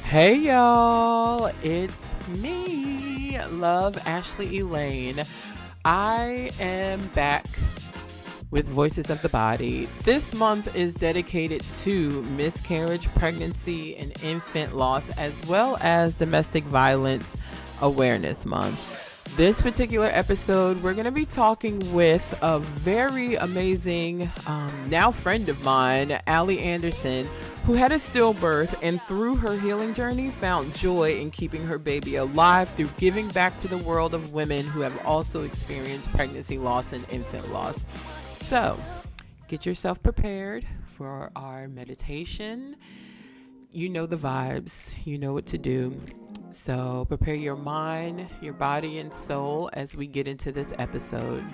Hey y'all, it's me, Love Ashley Elaine. I am back with Voices of the Body. This month is dedicated to miscarriage, pregnancy, and infant loss, as well as Domestic Violence Awareness Month. This particular episode, we're going to be talking with a very amazing, now friend of mine, Allie Anderson, who had a stillbirth and through her healing journey found joy in keeping her baby alive through giving back to the world of women who have also experienced pregnancy loss and infant loss. So, get yourself prepared for our meditation. You know the vibes, you know what to do. So, prepare your mind, your body, and soul as we get into this episode.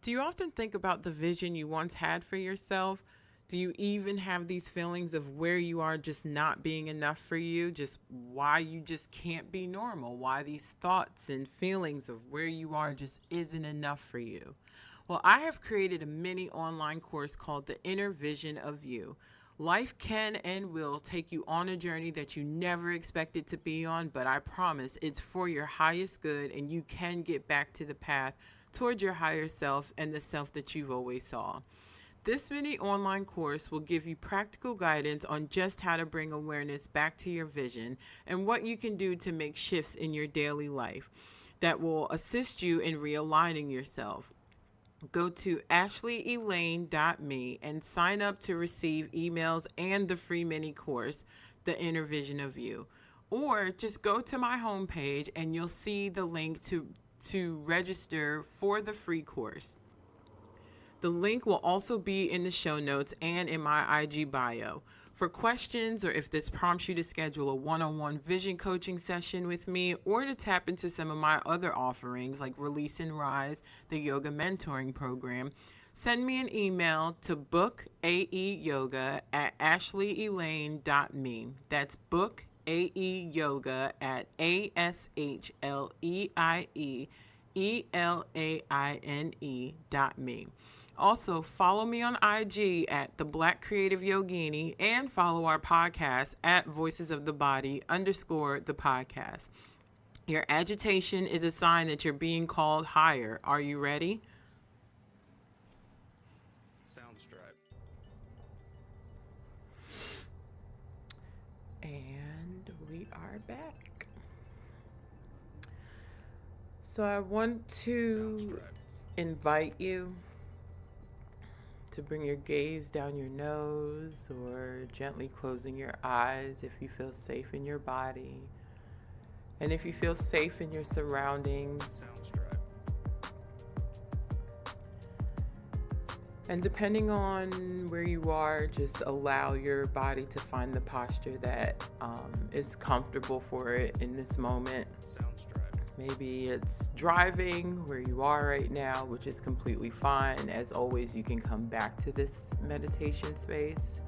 Do you often think about the vision you once had for yourself? Do you even have these feelings of where you are just not being enough for you? Just why you just can't be normal? Why these thoughts and feelings of where you are just isn't enough for you? Well, I have created a mini online course called The Inner Vision of You. Life can and will take you on a journey that you never expected to be on, but I promise it's for your highest good and you can get back to the path toward your higher self and the self that you've always saw. This mini online course will give you practical guidance on just how to bring awareness back to your vision and what you can do to make shifts in your daily life that will assist you in realigning yourself. Go to ashleyelaine.me and sign up to receive emails and the free mini course, The Inner Vision of You. Or just go to my homepage and you'll see the link to register for the free course. The link will also be in the show notes and in my IG bio. For questions or if this prompts you to schedule a one-on-one vision coaching session with me or to tap into some of my other offerings like Release and Rise, the yoga mentoring program, send me an email to bookaeyoga@ashleyelaine.me. That's book aeyoga at ASHLEIEELAINE.me. Also, follow me on IG at The Black Creative Yogini and follow our podcast at Voices of the Body _ the podcast. Your agitation is a sign that you're being called higher. Are you ready? Soundstripe. And we are back. So I want to invite you to bring your gaze down your nose or gently closing your eyes if you feel safe in your body. And if you feel safe in your surroundings. And depending on where you are, just allow your body to find the posture that is comfortable for it in this moment. Maybe it's driving where you are right now, which is completely fine. As always, you can come back to this meditation space.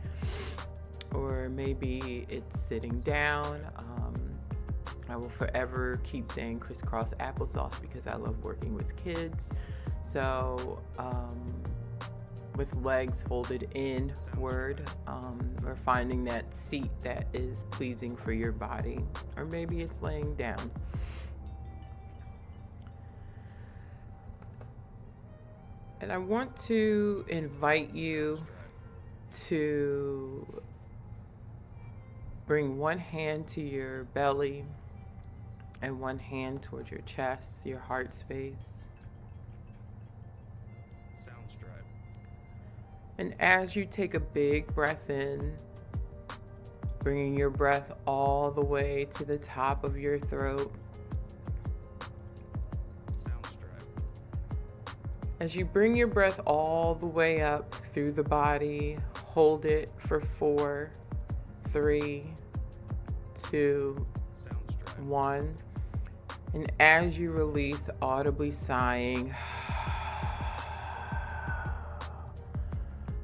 Or maybe it's sitting down. I will forever keep saying crisscross applesauce because I love working with kids. So, with legs folded inward, or finding that seat that is pleasing for your body. Or maybe it's laying down. And I want to invite you to bring one hand to your belly and one hand towards your chest, your heart space. And as you take a big breath in, bringing your breath all the way to the top of your throat. As you bring your breath all the way up through the body, hold it for 4, 3, 2, 1. And as you release, audibly sighing,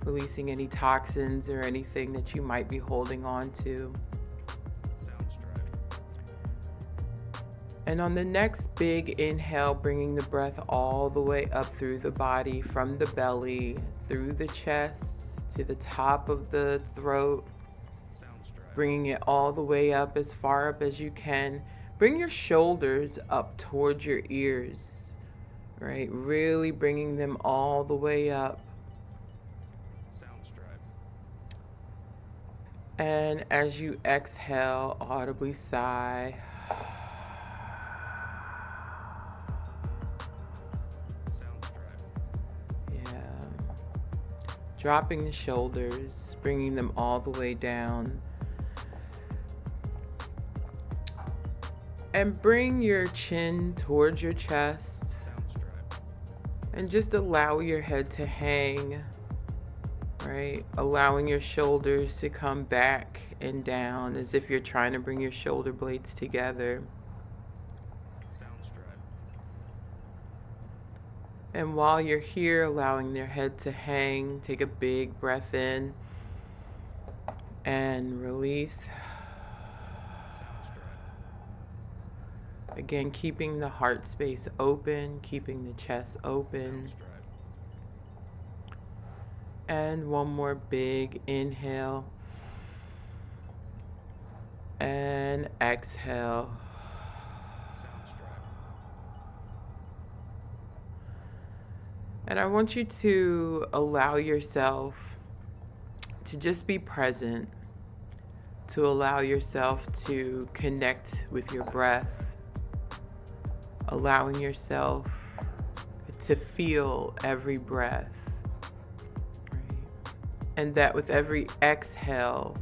releasing any toxins or anything that you might be holding on to. And on the next big inhale, bringing the breath all the way up through the body, from the belly, through the chest, to the top of the throat, bringing it all the way up, as far up as you can. Bring your shoulders up towards your ears, right? Really bringing them all the way up. And as you exhale, audibly sigh. Yeah. Dropping the shoulders, bringing them all the way down. And bring your chin towards your chest. And just allow your head to hang. Right? Allowing your shoulders to come back and down as if you're trying to bring your shoulder blades together. And while you're here, allowing their head to hang, take a big breath in and release. Again, keeping the heart space open, keeping the chest open. And one more big inhale. And exhale. And I want you to allow yourself to just be present, to allow yourself to connect with your breath, allowing yourself to feel every breath. And that with every exhale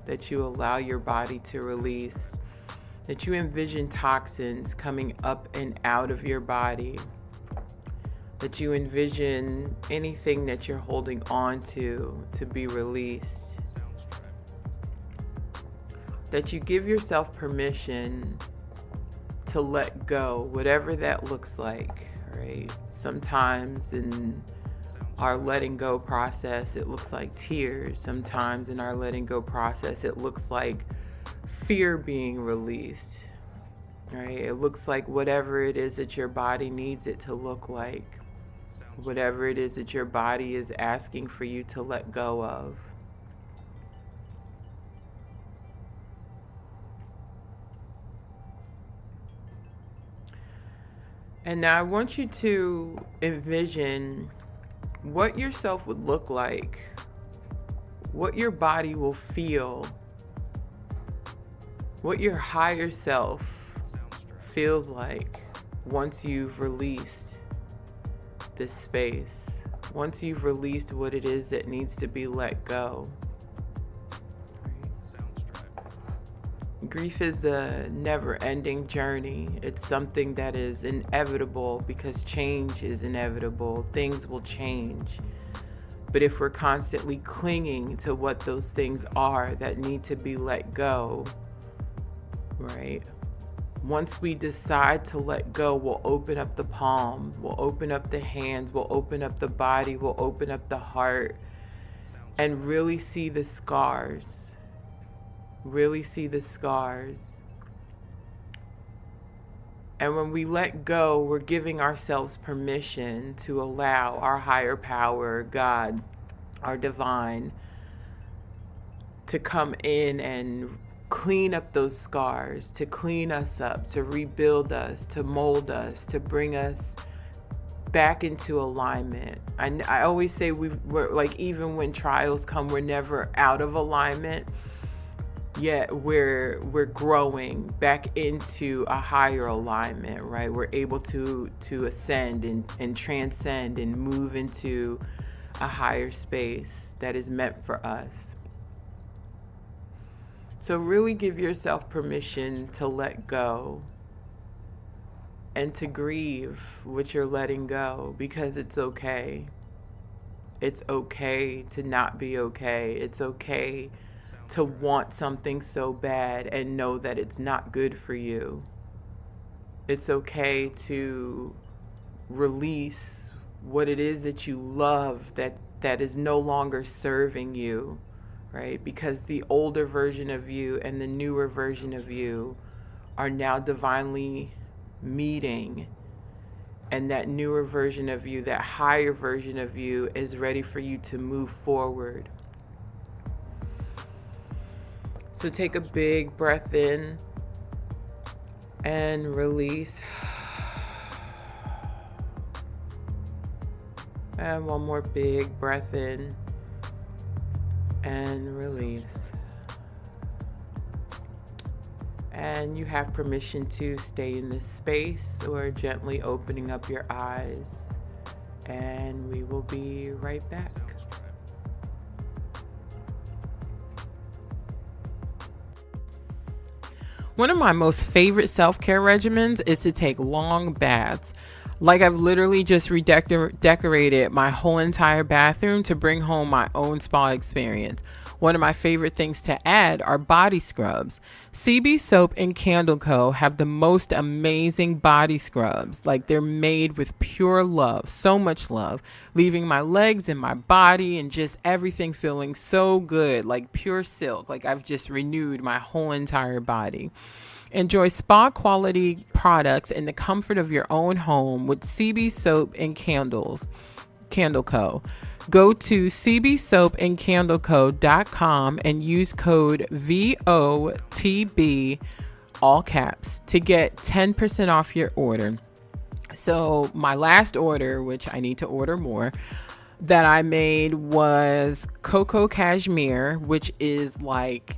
that you allow your body to release, that you envision toxins coming up and out of your body, that you envision anything that you're holding on to be released, that you give yourself permission to let go, whatever that looks like, right? Sometimes in our letting go process, it looks like tears. Sometimes in our letting go process, it looks like fear being released, right? It looks like whatever it is that your body needs it to look like, whatever it is that your body is asking for you to let go of. And now I want you to envision what yourself would look like, what your body will feel, what your higher self feels like once you've released this space, once you've released what it is that needs to be let go. Grief is a never-ending journey. It's something that is inevitable because change is inevitable. Things will change. But if we're constantly clinging to what those things are that need to be let go, right? Once we decide to let go, we'll open up the palm, we'll open up the hands, we'll open up the body, we'll open up the heart, and really see the scars. Really see the scars. And when we let go, we're giving ourselves permission to allow our higher power, God, our divine, to come in and clean up those scars, to clean us up, to rebuild us, to mold us, to bring us back into alignment. I always say we're like, even when trials come, we're never out of alignment. Yet we're growing back into a higher alignment, right? We're able to ascend and transcend and move into a higher space that is meant for us. So really give yourself permission to let go and to grieve what you're letting go, because it's okay. It's okay to not be okay. It's okay to want something so bad and know that it's not good for you. It's okay to release what it is that you love that is no longer serving you, right? Because the older version of you and the newer version of you are now divinely meeting, and that newer version of you, that higher version of you, is ready for you to move forward. So take a big breath in and release. And one more big breath in and release. And you have permission to stay in this space or gently opening up your eyes. And we will be right back. One of my most favorite self-care regimens is to take long baths. Like, I've literally just redecorated my whole entire bathroom to bring home my own spa experience. One of my favorite things to add are body scrubs. CB Soap and Candle Co. have the most amazing body scrubs. Like, they're made with pure love, so much love, leaving my legs and my body and just everything feeling so good, like pure silk. Like, I've just renewed my whole entire body. Enjoy spa quality products in the comfort of your own home with CB Soap and Candle Co. Go to cbsoapandcandleco.com and use code VOTB, all caps, to get 10% off your order. So my last order, which I need to order more, that I made was Cocoa Cashmere, which is like,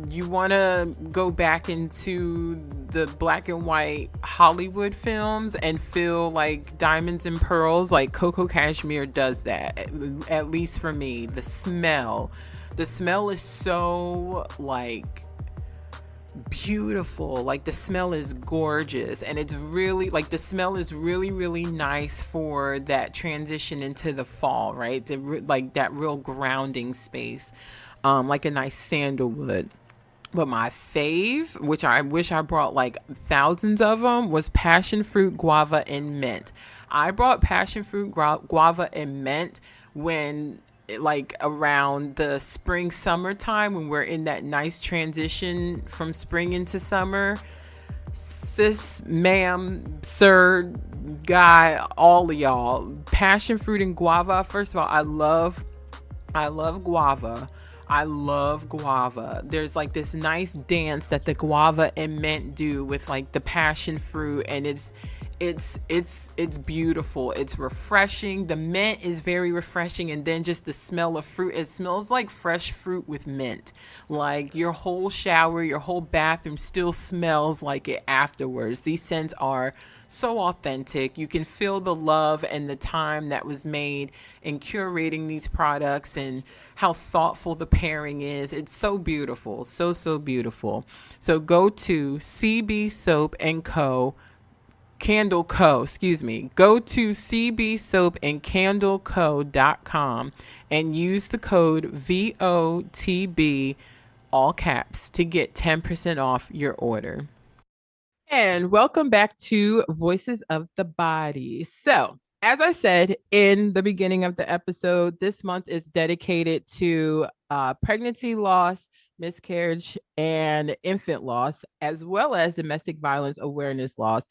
you want to go back into the black and white Hollywood films and feel like diamonds and pearls. Like, Cocoa Cashmere does that, at least for me. The smell is so like beautiful. Like, the smell is gorgeous, and it's really like, the smell is really, really nice for that transition into the fall, right? Like that real grounding space, like a nice sandalwood. But my fave, which I wish I brought like thousands of them, was passion fruit, guava, and mint. I brought passion fruit, guava, and mint when, like, around the spring, summertime, when we're in that nice transition from spring into summer. Sis, ma'am, sir, guy, all of y'all, passion fruit and guava. First of all, I love guava. I love guava. There's like this nice dance that the guava and mint do with like the passion fruit, and it's beautiful. It's refreshing. The mint is very refreshing, and then just the smell of fruit. It smells like fresh fruit with mint. Like, your whole shower, your whole bathroom still smells like it afterwards. These scents are so authentic. You can feel the love and the time that was made in curating these products, and how thoughtful the pairing is. It's so beautiful. So beautiful. So go to CB Soap and Co. Candle Co. Go to cbsoapandcandleco.com and use the code VOTB, all caps, to get 10% off your order. And welcome back to Voices of the Body. So, as I said in the beginning of the episode, this month is dedicated to pregnancy loss, miscarriage, and infant loss, as well as domestic violence awareness loss.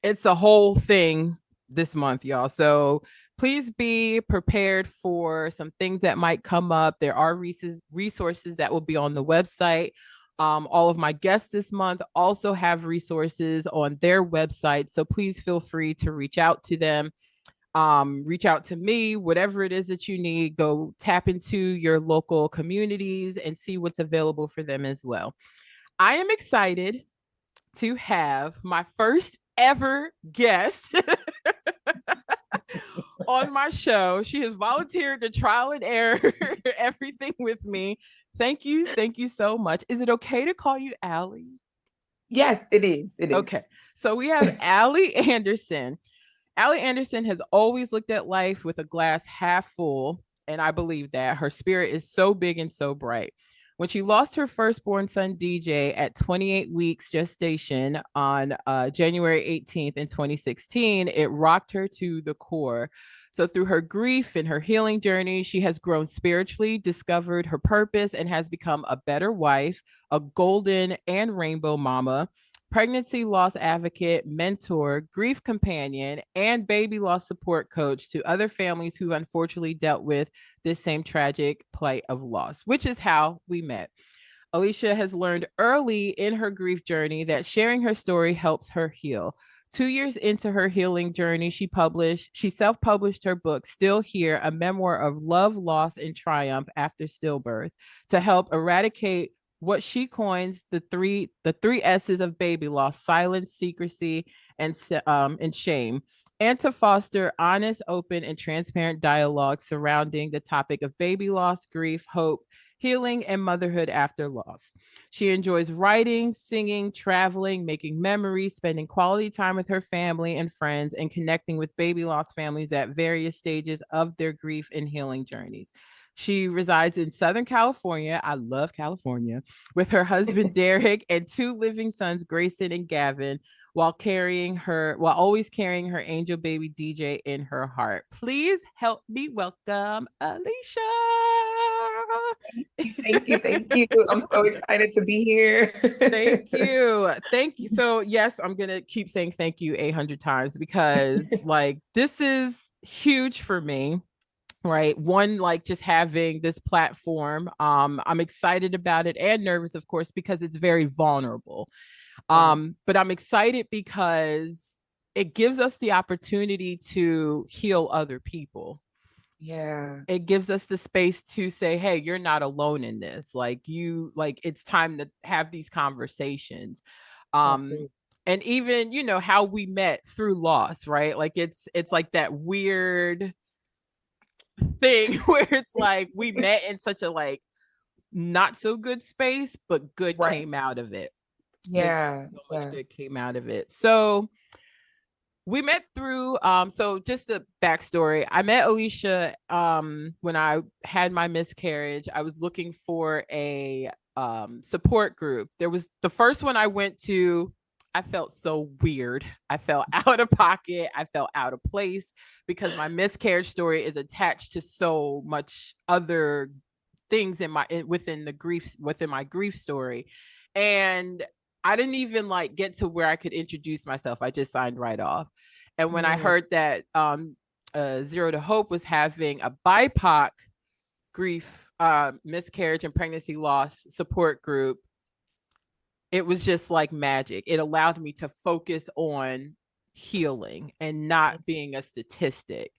It's a whole thing this month, y'all. So please be prepared for some things that might come up. There are resources that will be on the website. All of my guests this month also have resources on their website. So please feel free to reach out to them. Reach out to me, whatever it is that you need. Go tap into your local communities and see what's available for them as well. I am excited to have my first ever guest on my show. She has volunteered to trial and error everything with me. Thank you. Thank you so much. Is it okay to call you Allie? Yes, it is. It Okay. is. So we have Allie Anderson. Allie Anderson has always looked at life with a glass half full, and I believe that. Her spirit is so big and so bright. When she lost her firstborn son, DJ, at 28 weeks gestation on January 18th in 2016, it rocked her to the core. So, through her grief and her healing journey, she has grown spiritually, discovered her purpose, and has become a better wife, a golden and rainbow mama, pregnancy loss advocate, mentor, grief companion, and baby loss support coach to other families who unfortunately dealt with this same tragic plight of loss, which is how we met. Alicia has learned early in her grief journey that sharing her story helps her heal. 2 years into her healing journey, she self-published her book, Still Here, a memoir of love, loss, and triumph after stillbirth, to help eradicate what she coins the three S's of baby loss: silence, secrecy, and shame, and to foster honest, open, and transparent dialogue surrounding the topic of baby loss, grief, hope, healing, and motherhood after loss. She enjoys writing, singing, traveling, making memories, spending quality time with her family and friends, and connecting with baby loss families at various stages of their grief and healing journeys. She resides in Southern California. I love California, with her husband Derek and two living sons, Grayson and Gavin, while always carrying her angel baby DJ in her heart. Please help me welcome Alicia. Thank you. Thank you. I'm so excited to be here. Thank you. Thank you. So, yes, I'm going to keep saying thank you 800 times because, like, this is huge for me, right? One, like, just having this platform. I'm excited about it and nervous, of course, because it's very vulnerable. Right. But I'm excited because it gives us the opportunity to heal other people. Yeah. It gives us the space to say, hey, you're not alone in this. Like it's time to have these conversations. um Absolutely. and even, how we met through loss, right? Like it's like that weird thing where it's like we met in such a, like, not so good space, but good Right. came out of it. It Yeah. so much Yeah. good came out of it. So we met through, so just a backstory. I met Alicia when I had my miscarriage. I was looking for a support group. There was the first one I went to. I felt so weird. I felt out of pocket. I felt out of place because my miscarriage story is attached to so much other things within my grief story. And I didn't even, like, get to where I could introduce myself. I just signed right off. And when I Mm, heard that Zero to Hope was having a BIPOC grief, miscarriage, and pregnancy loss support group, it was just like magic. It allowed me to focus on healing and not being a statistic.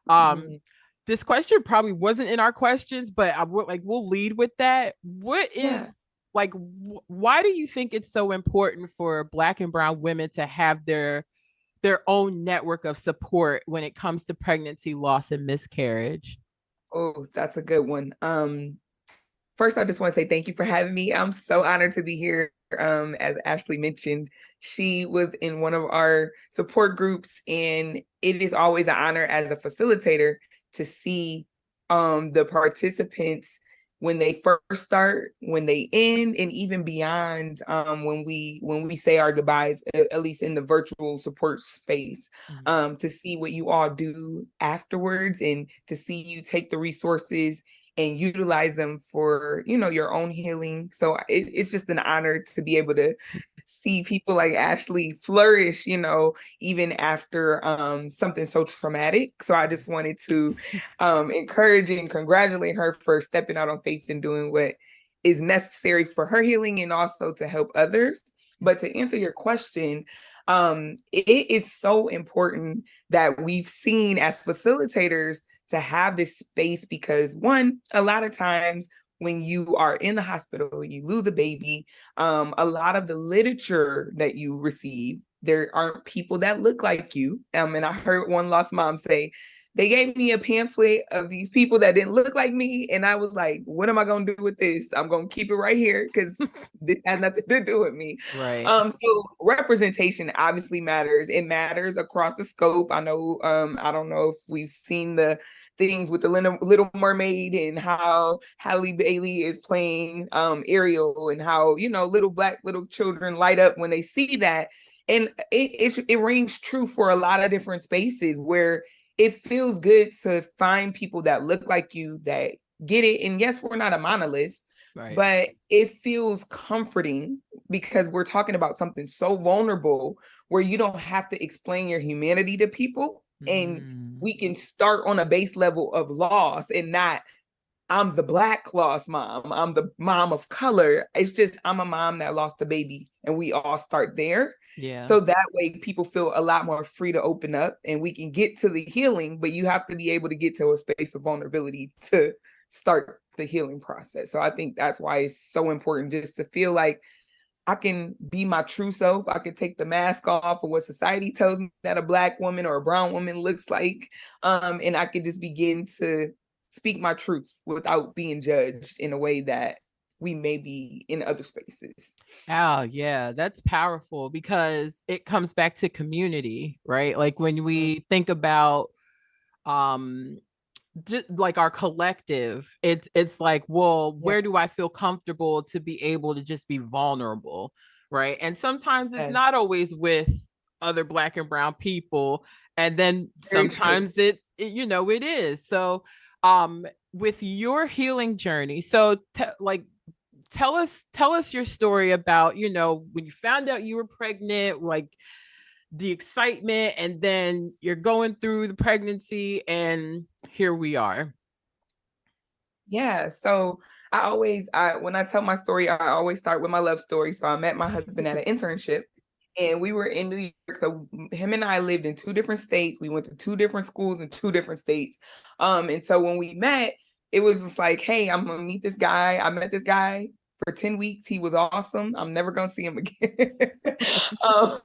Um, mm, this question probably wasn't in our questions, but I would, like, we'll lead with that. What yeah. is, like, why do you think it's so important for Black and Brown women to have their own network of support when it comes to pregnancy, loss, and miscarriage? Oh, that's a good one. First, I just want to say thank you for having me. I'm so honored to be here. As Ashley mentioned, she was in one of our support groups, and it is always an honor as a facilitator to see the participants when they first start, when they end, and even beyond, when we say our goodbyes, at least in the virtual support space, Mhm. to see what you all do afterwards and to see you take the resources and utilize them for your own healing. So it's just an honor to be able to see people like Ashley flourish, even after something so traumatic. So I just wanted to encourage and congratulate her for stepping out on faith and doing what is necessary for her healing and also to help others. But to answer your question, it is so important that we've seen as facilitators to have this space because, one, a lot of times when you are in the hospital, you lose a baby, a lot of the literature that you receive, there aren't people that look like you. And I heard one lost mom say, they gave me a pamphlet of these people that didn't look like me. And I was like, what am I going to do with this? I'm going to keep it right here because this had nothing to do with me. Right. So representation obviously matters. It matters across the scope. I know, I don't know if we've seen the things with the Little Mermaid and how Halle Bailey is playing Ariel and how, you know, little children light up when they see that. And it rings true for a lot of different spaces where it feels good to find people that look like you that get it. And yes, we're not a monolith, Right. but it feels comforting because we're talking about something so vulnerable where you don't have to explain your humanity to people. And Mm. we can start on a base level of loss and not, I'm the Black lost mom, I'm the mom of color. It's just, I'm a mom that lost a baby, and we all start there. Yeah. So that way people feel a lot more free to open up and we can get to the healing, but you have to be able to get to a space of vulnerability to start the healing process. So I think that's why it's so important just to feel like I can be my true self. I can take the mask off of what society tells me that a Black woman or a brown woman looks like. And I can just begin to speak my truth without being judged in a way that we may be in other spaces. Oh, yeah, that's powerful because it comes back to community, right? Like when we think about um just like our collective, it's like, well, Yeah. where do I feel comfortable to be able to just be vulnerable, right? And sometimes it's Yes. not always with other Black and brown people, and then Very true. sometimes you know, it is. So with your healing journey, so like tell us your story about, you know, when you found out you were pregnant, like the excitement, and then you're going through the pregnancy, and here we are. Yeah. So when I tell my story, I always start with my love story. So I met my husband at an internship and we were in New York. So him and I lived in two different states. We went to two different schools in two different states. And so when we met, it was just like, hey, I'm gonna meet this guy. I met this guy for 10 weeks. He was awesome. I'm never gonna see him again. um,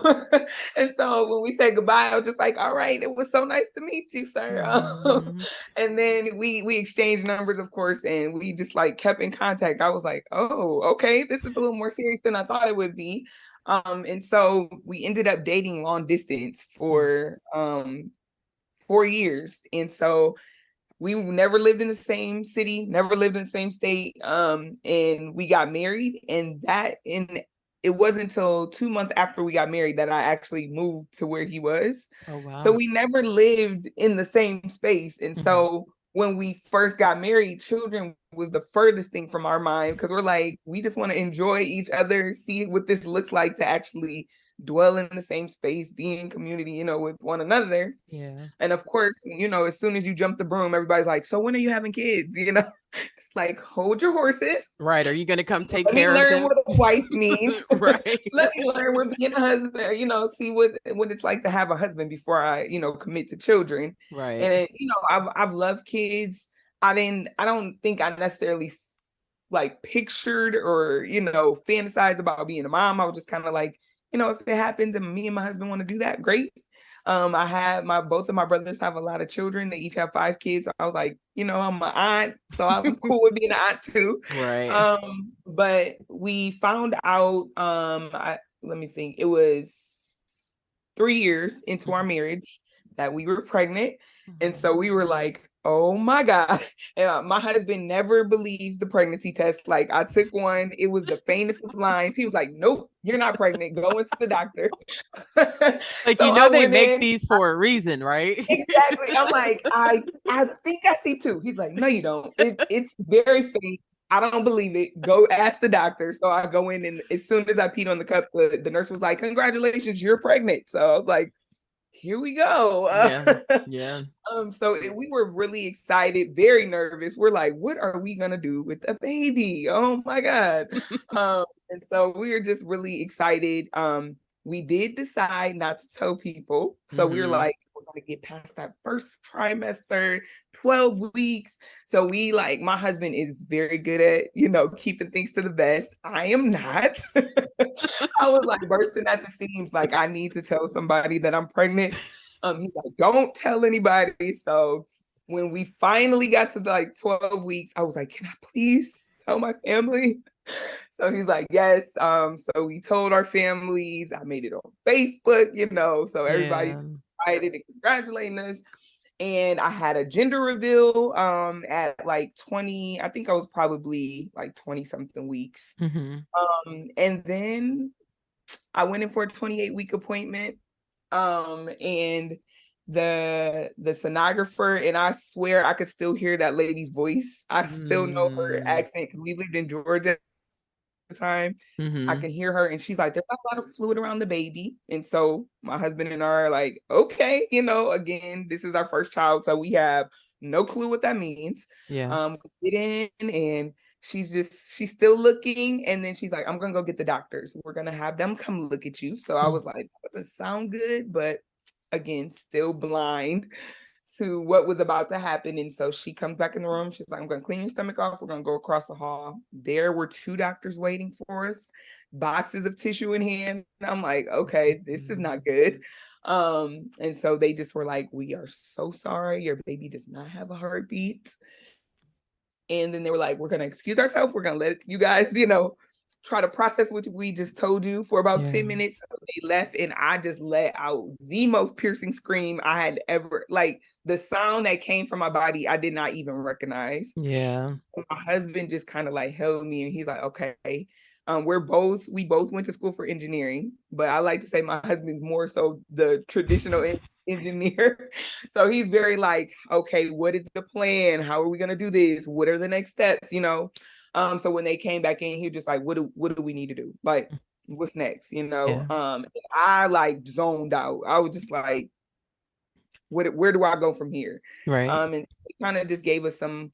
and so when we said goodbye, I was just like, all right, it was so nice to meet you, sir. Mhm. And then we exchanged numbers, of course, and we just like kept in contact. I was like, oh, okay, this is a little more serious than I thought it would be. And so we ended up dating long distance for 4 years. And so we never lived in the same city, never lived in the same state. And we got married, and it wasn't until 2 months after we got married that I actually moved to where he was. Oh, So wow. we never lived in the same space. And Mhm. so when we first got married, children was the furthest thing from our mind because we're like, we just want to enjoy each other, see what this looks like to actually dwell in the same space, be in community, you know, with one another. Yeah. And of course, you know, as soon as you jump the broom, everybody's like, so when are you having kids? You know, it's like, hold your horses. Right. Are you going to come take Let me care of learn them? what a wife means. Right. Let me learn what being a husband, you know, see what it's like to have a husband before I, you know, commit to children. Right. And you know, I've loved kids. I don't think I necessarily like pictured or, you know, fantasized about being a mom. I was just kind of like, you know, if it happens and me and my husband want to do that, great. I have both of my brothers have a lot of children. They each have 5 kids. So I was like, you know, I'm an aunt, so I'm cool with being an aunt too. Right. But we found out, let me think, it was 3 years into our Mhm. marriage that we were pregnant. And Mhm. so we were like, oh my God. And my husband never believes the pregnancy test. Like I took one, it was the faintest of lines. He was like, nope, you're not pregnant. Go into the doctor. Like, you So know, I they went make in. these for a reason, right? Exactly. I'm like, I think I see two. He's like, no, you don't. It's very faint. I don't believe it. Go ask the doctor. So I go in, and as soon as I peed on the cup, the nurse was like, congratulations, you're pregnant. So I was like, here we go. Yeah. Yeah. We were really excited, very nervous. We're like, what are we gonna do with a baby? Oh my God. And so we were just really excited. We did decide not to tell people. So we were Mhm. like, we're gonna get past that first trimester, 12 weeks. So we like my husband is very good at, you know, keeping things to the best. I am not. I was like bursting at the seams, like I need to tell somebody that I'm pregnant. He's like, don't tell anybody. So when we finally got to like 12 weeks, I was like, can I please tell my family? So he's like, yes. So we told our families. I made it on Facebook, so everybody Yeah. excited and congratulating us. And I had a gender reveal at like 20, I think I was probably like 20 something weeks. Mm-hmm. And then I went in for a 28-week appointment. And the sonographer, and I swear I could still hear that lady's voice. I still know her Mm. accent because we lived in Georgia time. I Mm-hmm. can hear her, and she's like, "There's not a lot of fluid around the baby." And so my husband and I are like, "Okay, again, this is our first child, so we have no clue what that means." Yeah. We get in, and she's still looking, and then she's like, "I'm gonna go get the doctors. We're gonna have them come look at you." So I was like, "That doesn't sound good," but again, still blind to what was about to happen. And so she comes back in the room. She's like, I'm going to clean your stomach off. We're going to go across the hall. There were two doctors waiting for us, boxes of tissue in hand. And I'm like, okay, this is not good. And so they just were like, we are so sorry. Your baby does not have a heartbeat. And then they were like, we're going to excuse ourselves. We're going to let you guys, try to process what we just told you for about Yeah. 10 minutes. So they left, and I just let out the most piercing scream I had ever, like the sound that came from my body, I did not even recognize. Yeah. My husband just kind of like held me, and he's like, okay. We both went to school for engineering, but I like to say my husband's more so the traditional engineer. So he's very like, okay, what is the plan? How are we gonna do this? What are the next steps? So when they came back in, he was just like, what do we need to do? Like, what's next? Yeah. I like zoned out. I was just like, where do I go from here? Right. And they kind of just gave us some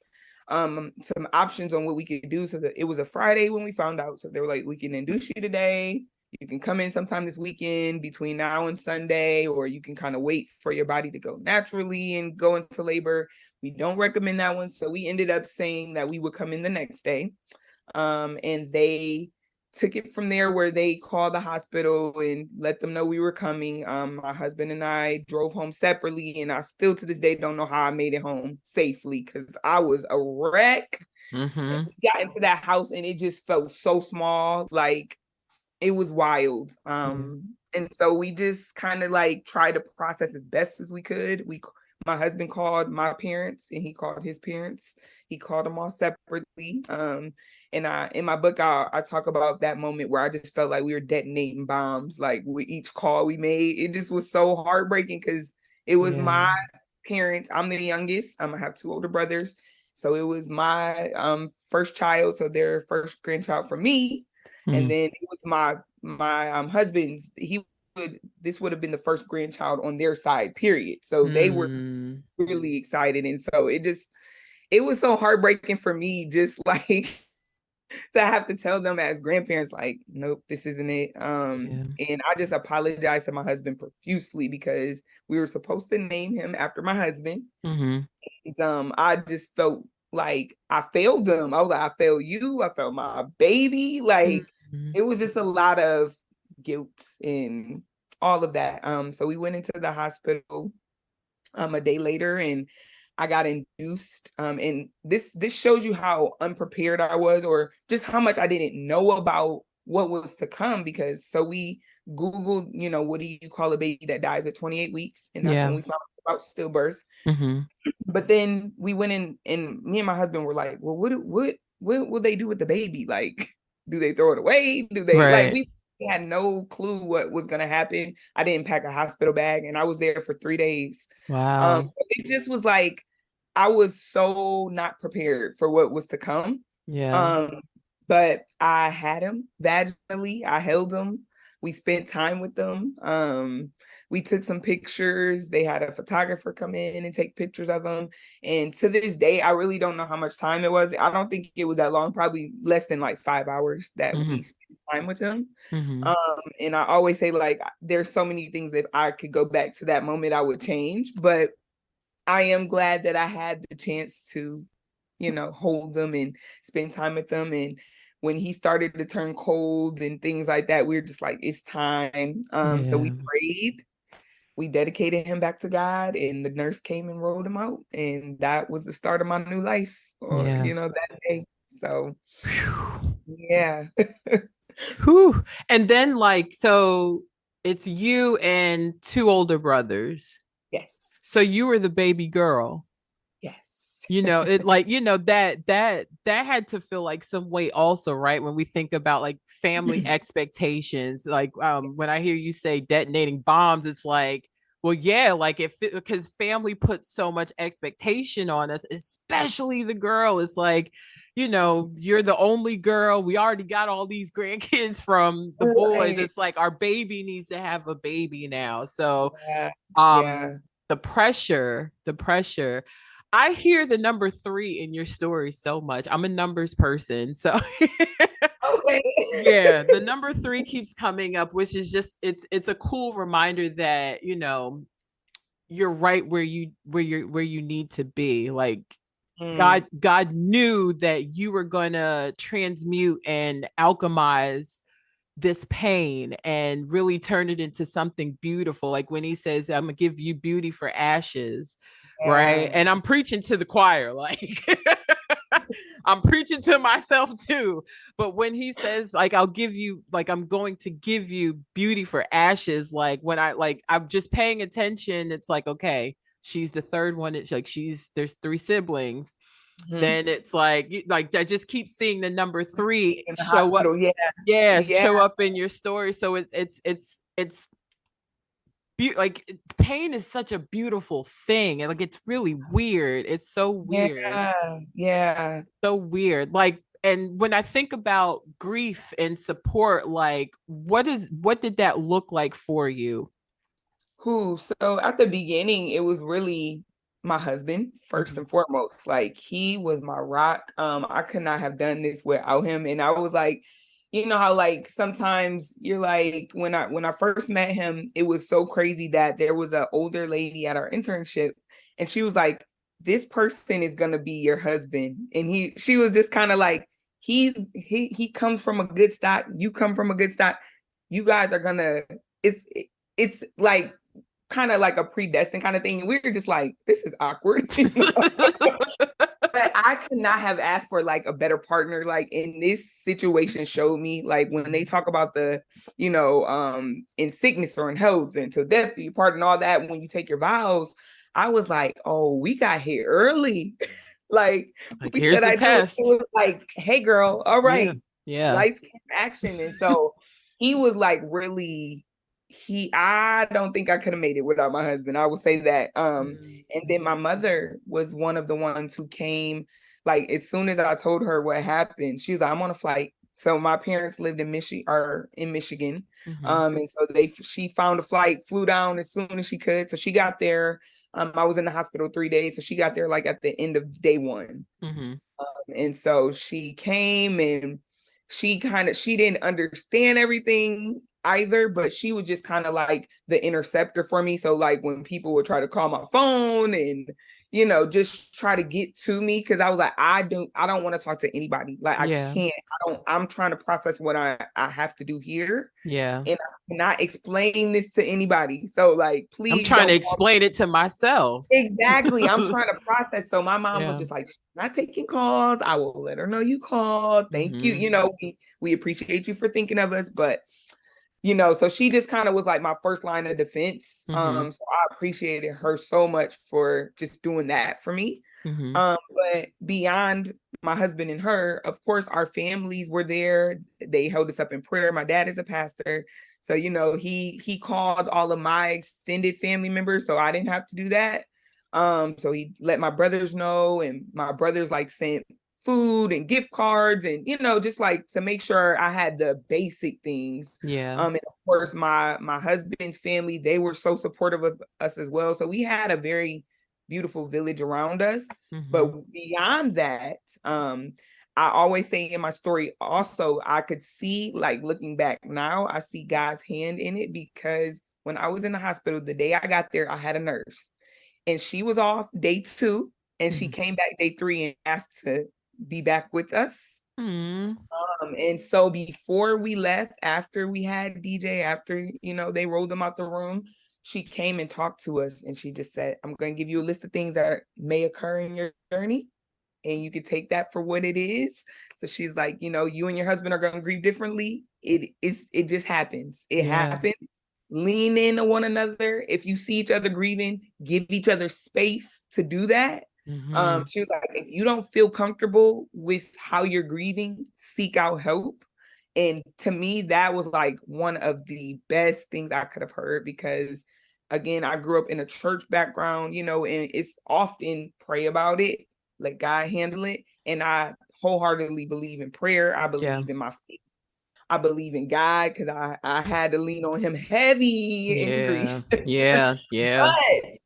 options on what we could do. So that it was a Friday when we found out. So they were like, we can induce you today. You can come in sometime this weekend between now and Sunday, or you can kind of wait for your body to go naturally and go into labor. We don't recommend that one. So we ended up saying that we would come in the next day. And they took it from there, where they called the hospital and let them know we were coming. My husband and I drove home separately, and I still to this day don't know how I made it home safely because I was a wreck. And Mm-hmm. we got into that house, and it just felt so small, like it was wild. Yeah. And so we just kind of like tried to process as best as we could. My husband called my parents, and he called his parents. He called them all separately. And in my book, I talk about that moment where I just felt like we were detonating bombs, like with each call we made. It just was so heartbreaking because it was Yeah. my parents. I'm the youngest. I have two older brothers. So it was my first child, so their first grandchild for me. And Mm. then it was my husband's. This would have been the first grandchild on their side, period. So they were Mm. really excited. And so it was so heartbreaking for me, just like to have to tell them as grandparents, like, nope, this isn't it. Yeah. And I just apologized to my husband profusely because we were supposed to name him after my husband. Mm-hmm. And, I just felt like I failed them. I was like, I failed you. I failed my baby. Like, Mm-hmm. it was just a lot of guilt and all of that. So we went into the hospital a day later, and I got induced. And this shows you how unprepared I was, or just how much I didn't know about what was to come. Because so we Googled, what do you call a baby that dies at 28 weeks? And that's when Yeah. we found out about stillbirth. Mm-hmm. But then we went in, and me and my husband were like, well, what will they do with the baby? Like, do they throw it away? Do they like Right. we had no clue what was gonna happen. I didn't pack a hospital bag, and I was there for 3 days. Wow. So it just was like I was so not prepared for what was to come. Yeah. Um, but I had him vaginally. I held him. We spent time with them. We took some pictures. They had a photographer come in and take pictures of them. And to this day, I really don't know how much time it was. I don't think it was that long, probably less than like 5 hours that Mm-hmm. we spent time with them. Mm-hmm. Um, and I always say, like, there's so many things that I could go back to that moment I would change, but I am glad that I had the chance to, hold them and spend time with them. And when he started to turn cold and things like that, we were just like, it's time. So we Yeah. prayed. we dedicated him back to God, and the nurse came and rolled him out, and that was the start of my new life, or Yeah. that day. So Whew. yeah. Whew. And then like, so it's you and two older brothers. Yes. So you were the baby girl. Yes. It like, that had to feel like some weight also, right? When we think about like family expectations, like when I hear you say detonating bombs, it's like, well, yeah, like if because family puts so much expectation on us, especially the girl. It's like, you're the only girl. We already got all these grandkids from the boys. Right. It's like our baby needs to have a baby now. So Yeah. um Yeah. the pressure. I hear the number 3 in your story so much. I'm a numbers person, so Okay. yeah, the number 3 keeps coming up, which is just it's a cool reminder that you're right where you need to be. Like Mm, God knew that you were gonna transmute and alchemize this pain and really turn it into something beautiful. Like when he says, I'm gonna give you beauty for ashes, right? yeah. And I'm preaching to the choir, like I'm preaching to myself too. But when he says, like, I'm going to give you beauty for ashes, like when I'm just paying attention, it's like, okay, she's the third one. It's like there's 3 siblings. Mhm. Then it's like I just keep seeing the number 3 In the show up. hospital. Yeah. Yeah, Yeah. show up in your story. So like pain is such a beautiful thing, and like it's really weird. It's so weird. Yeah. It's Yeah. so weird. Like, and when I think about grief and support, like what did that look like for you? Who? So at the beginning, it was really my husband first Mm-hmm. and foremost. Like he was my rock. I could not have done this without him. And I was like, you know how like sometimes you're like when I first met him, it was so crazy that there was an older lady at our internship, and she was like, "This person is gonna be your husband," and she was just kind of like, he comes from a good stock. You come from a good stock. You guys are gonna. It's like kind of like a predestined kind of thing. And we were just like, this is awkward. But I could not have asked for like a better partner. Like in this situation showed me like when they talk about the, in sickness or in health and to death do you part and all that when you take your vows, I was like, oh, we got here early. Like Like, we here's said the I do it. It test. was like, hey girl, all Yeah. right, Yeah. lights, camera, action. And so he was like really I don't think I could have made it without my husband. I will say that. Mm. And then my mother was one of the ones who came, like as soon as I told her what happened, she was like, I'm on a flight. So my parents lived in Michigan or in Michigan. Mm-hmm. And so she found a flight, flew down as soon as she could. So she got there. I was in the hospital 3 days. So she got there like at the end of day one. Mm-hmm. And so she came and she didn't understand everything either, but she was just kind of like the interceptor for me. So like when people would try to call my phone and just try to get to me, because I was like, I don't want to talk to anybody. Like I Yeah. can't, I'm trying to process what I have to do here. Yeah. And I cannot explain this to anybody. So like I'm please trying to don't call. explain it to myself. Exactly. I'm trying to process. So my mom was Yeah. just like, "She's not taking calls. I will let her know you called. Thank you. Mm-hmm. We appreciate you for thinking of us." But so she just kind of was like my first line of defense. Mm-hmm. So I appreciated her so much for just doing that for me. Mm-hmm. But beyond my husband and her, of course, our families were there. They held us up in prayer. My dad is a pastor. So, he called all of my extended family members, so I didn't have to do that. So he let my brothers know, and my brothers like sent food and gift cards and just like to make sure I had the basic things. Yeah. And of course my husband's family, they were so supportive of us as well. So we had a very beautiful village around us. Mm-hmm. But beyond that, I always say in my story also, I could see, like looking back now, I see God's hand in it, because when I was in the hospital, the day I got there, I had a nurse and she was off day 2 and she Mm-hmm. came back day 3 and asked to be back with us. Mm-hmm. And so before we left, after we had DJ, after they rolled them out the room, she came and talked to us, and she just said, I'm going to give you a list of things that may occur in your journey, and you can take that for what it is. So she's like, you and your husband are going to grieve differently. It just happens. It Yeah. happens. Lean into one another. If you see each other grieving, give each other space to do that. Mm-hmm. She was like, if you don't feel comfortable with how you're grieving, seek out help. And to me, that was like one of the best things I could have heard, because again, I grew up in a church background, and it's often pray about it, let God handle it. And I wholeheartedly believe in prayer. I Yeah. believe in my faith. I believe in God, because I had to lean on him heavy in Yeah. grief. Yeah. Yeah. But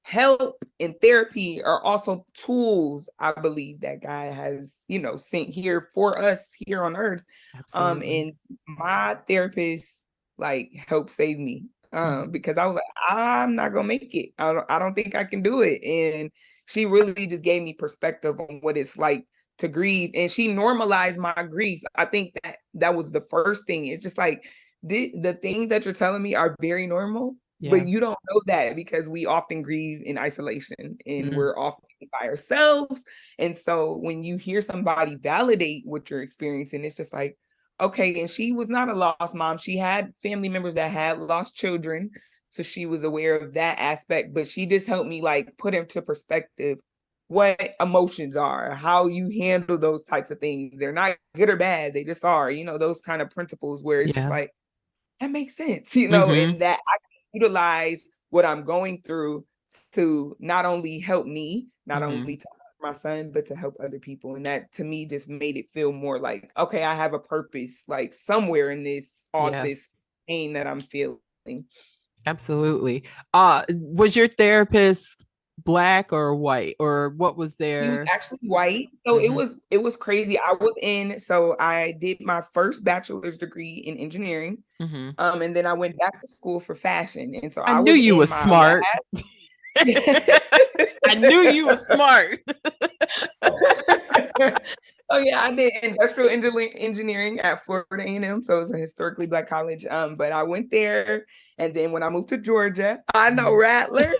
help and therapy are also tools, I believe, that God has, sent here for us here on earth. Absolutely. And my therapist like helped save me. Mm-hmm. Because I was like, I'm not gonna make it. I don't think I can do it. And she really just gave me perspective on what it's like to grieve. And she normalized my grief. I think that was the first thing. It's just like the things that you're telling me are very normal, Yeah. but you don't know that because we often grieve in isolation, and Mm. we're often by ourselves. And so when you hear somebody validate what you're experiencing, it's just like, okay. And she was not a lost mom. She had family members that had lost children. So she was aware of that aspect, but she just helped me like put into perspective what emotions are, how you handle those types of things. They're not good or bad. They just are, those kind of principles where it's just Yeah. like, that makes sense, Mm-hmm. and that I can utilize what I'm going through to not only help me, not Mm-hmm. only to help my son, but to help other people. And that to me just made it feel more like, okay, I have a purpose, like somewhere in all Yeah. this pain that I'm feeling. Absolutely. Was your therapist black or white, or what was He was their? actually white. So it Mm-hmm. was it was crazy. So I did my first bachelor's degree in engineering. Mm-hmm. And then I went back to school for fashion. And so I I knew was you in was my smart. I knew you was smart. Oh yeah, I did industrial engineering at Florida A&M, so it's a historically black college. But I went there, and then when I moved to Georgia, I know Mhm. Rattler.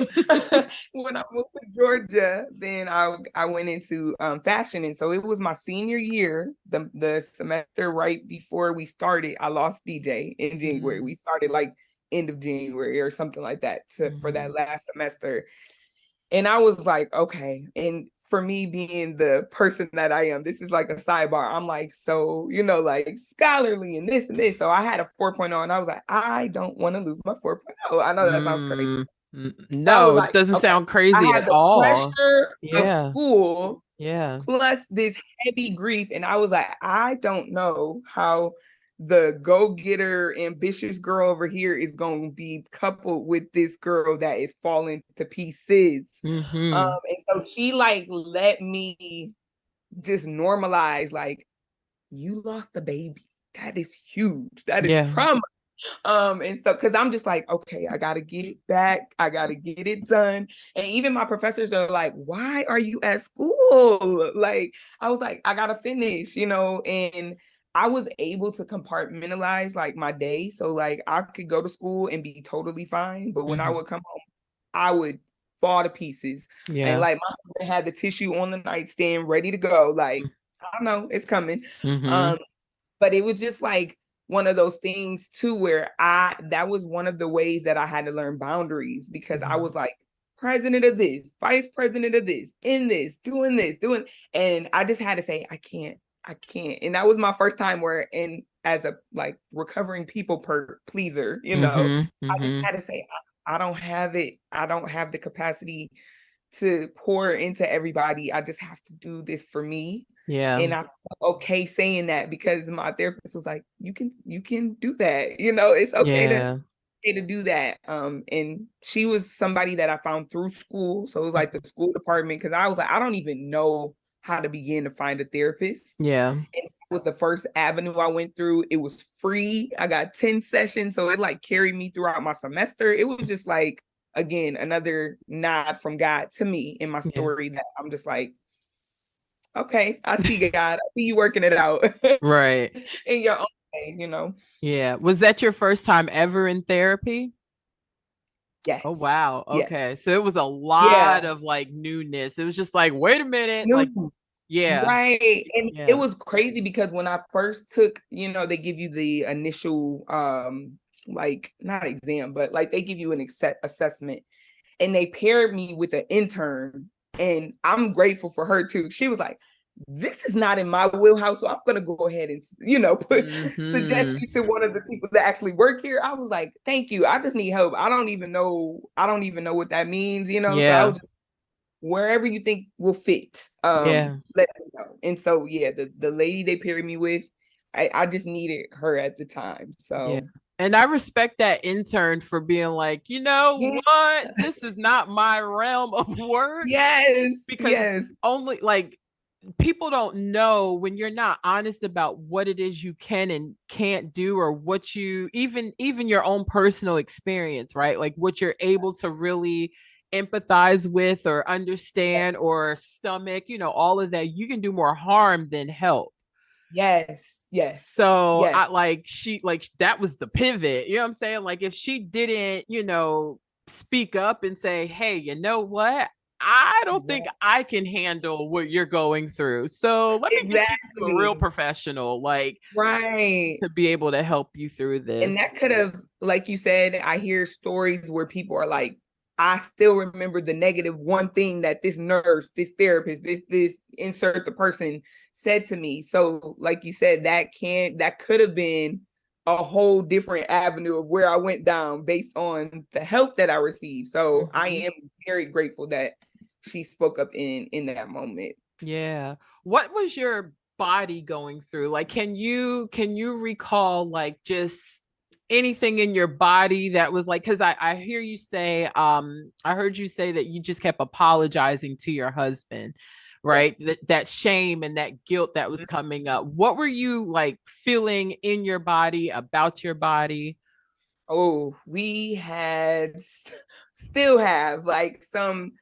When I moved to Georgia, then I went into fashion, and so it was my senior year, the semester right before we started. I lost DJ in January. Mhm. We started like end of January or something like that for that Mhm. last semester. And I was like, okay. And for me being the person that I am, this is like a sidebar. I'm like, so, like scholarly and this and this. So I had a 4.0, and I was like, I don't want to lose my 4.0. I know that sounds crazy. So I was No, it like, doesn't okay, sound I crazy had at the all. pressure of Yeah. school Yeah. plus this heavy grief. And I was like, I don't know how the go-getter ambitious girl over here is going to be coupled with this girl that is falling to pieces. Mhm. And so she like let me just normalize, like, you lost a baby, that is huge, that is Yeah. trauma. And so because I'm just like, okay, I gotta get it back, I gotta get it done. And even my professors are like, why are you at school? Like, I was like, I gotta finish, and I was able to compartmentalize like my day. So like I could go to school and be totally fine, but when I Mhm. would come home, I would fall to pieces. And Yeah. like my husband had the tissue on the nightstand ready to go. Like, I don't know, it's coming. Mhm. Um, but it was just like one of those things too, where that was one of the ways that I had to learn boundaries, because I Yeah. was like president of this, vice president of this, in this, doing, and I just had to say, I can't. And that was my first time where, and as a like recovering people pleaser, Mhm. I just Mhm. had to say, I don't have it. I don't have the capacity to pour into everybody. I just have to do this for me. Yeah. And I felt okay saying that, because my therapist was like, you can do that. It's Yeah. okay to do that. And she was somebody that I found through school. So it was like the school department, because I was like, I don't even know how to begin to find a therapist. Yeah. And with the first avenue I went through, it was free. I got 10 sessions. So it like carried me throughout my semester. It was just like, again, another nod from God to me in my Yeah. story, that I'm just like, okay, I see God. I see you working it out Right. in your own way. Yeah. Was that your first time ever in therapy? Oh Yes. wow. Okay. Yes. So it was a Yeah. lot of like newness. It was just like, wait a minute. Like, New. yeah. Right. And it Yeah. was crazy because when I first took, they give you the initial like not exam, but like they give you an assessment, and they paired me with an intern, and I'm grateful for her too. She was like, this is not in my wheelhouse, so I'm gonna go ahead and suggest Mm-hmm. you to one of the people that actually work here. I was like, thank you. I just need help. I don't even know what that means, so I Yeah. was just, wherever you think will fit, Yeah. let me know. And so yeah, the lady they paired me with, I just needed her at the time. Yeah. So And I respect that intern for being like, you know yeah. what? This is not my realm of work Yes. because Yes. only like people don't know when you're not honest about what it is you can and can't do, or what you even your own personal experience, right? Like what you're able to really empathize with or understand Yes. or stomach, all of that. You can do more harm than help. Yes. Yes. So Yes. I like she like that was the pivot. You know what I'm saying? Like if she didn't, speak up and say, "Hey, you know what? I don't think Yes. I can handle what you're going through. So let me get you to a real Exactly. professional, like Right. to be able to help you through And this." that could have, like you said, I hear stories where people are like, I still remember the negative one thing that this nurse, this therapist, this insert the person said to me. So, like you said, that could have been a whole different avenue of where I went down based on the help that I received. So I Mhm. am very grateful that she spoke up in that moment. Yeah. What was your body going through? Like can you recall like just anything in your body that was like, cuz I hear you say I heard you say that you just kept apologizing to your husband, right? Yes. That shame and that guilt that was coming up. What were you like feeling in your body, about your body? Oh, we had still have like some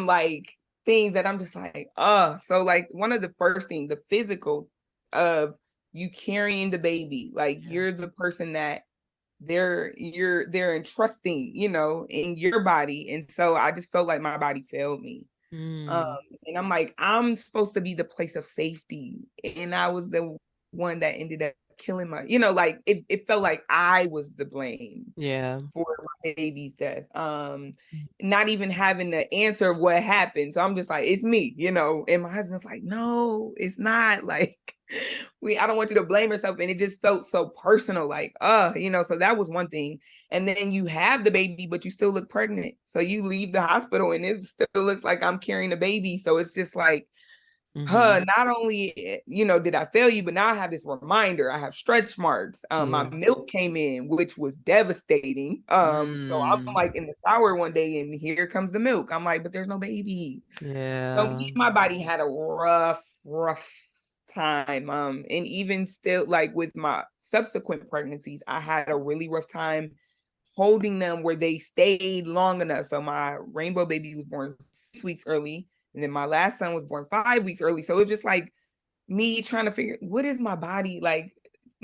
like things that I'm just like, so like one of the first things, the physical of you carrying the baby, like Yeah. you're the person that they're entrusting, in your body. And so I just felt like my body failed me. Um, Mm, and I'm like, I'm supposed to be the place of safety. And I was the one that ended up killing like it felt like I was the blame yeah. for my baby's death. Not even having the answer of what happened. So I'm just like, it's me, and my husband's like, no, it's not like I don't want you to blame yourself. And it just felt so personal, like, so that was one thing. And then you have the baby, but you still look pregnant. So you leave the hospital and it still looks like I'm carrying a baby. So it's just like, Mm-hmm. not only did I fail you, but now I have this reminder. I have stretch marks. My Yeah. milk came in, which was devastating. So I'm Mm, like in the shower one day, and here comes the milk. I'm like, but there's no baby. So me yeah. and my body had a rough time. And even still, like with my subsequent pregnancies, I had a really rough time holding them where they stayed long enough. So my rainbow baby was born 6 weeks early, and then my last son was born 5 weeks early. So it was just like me trying to figure what is my body like.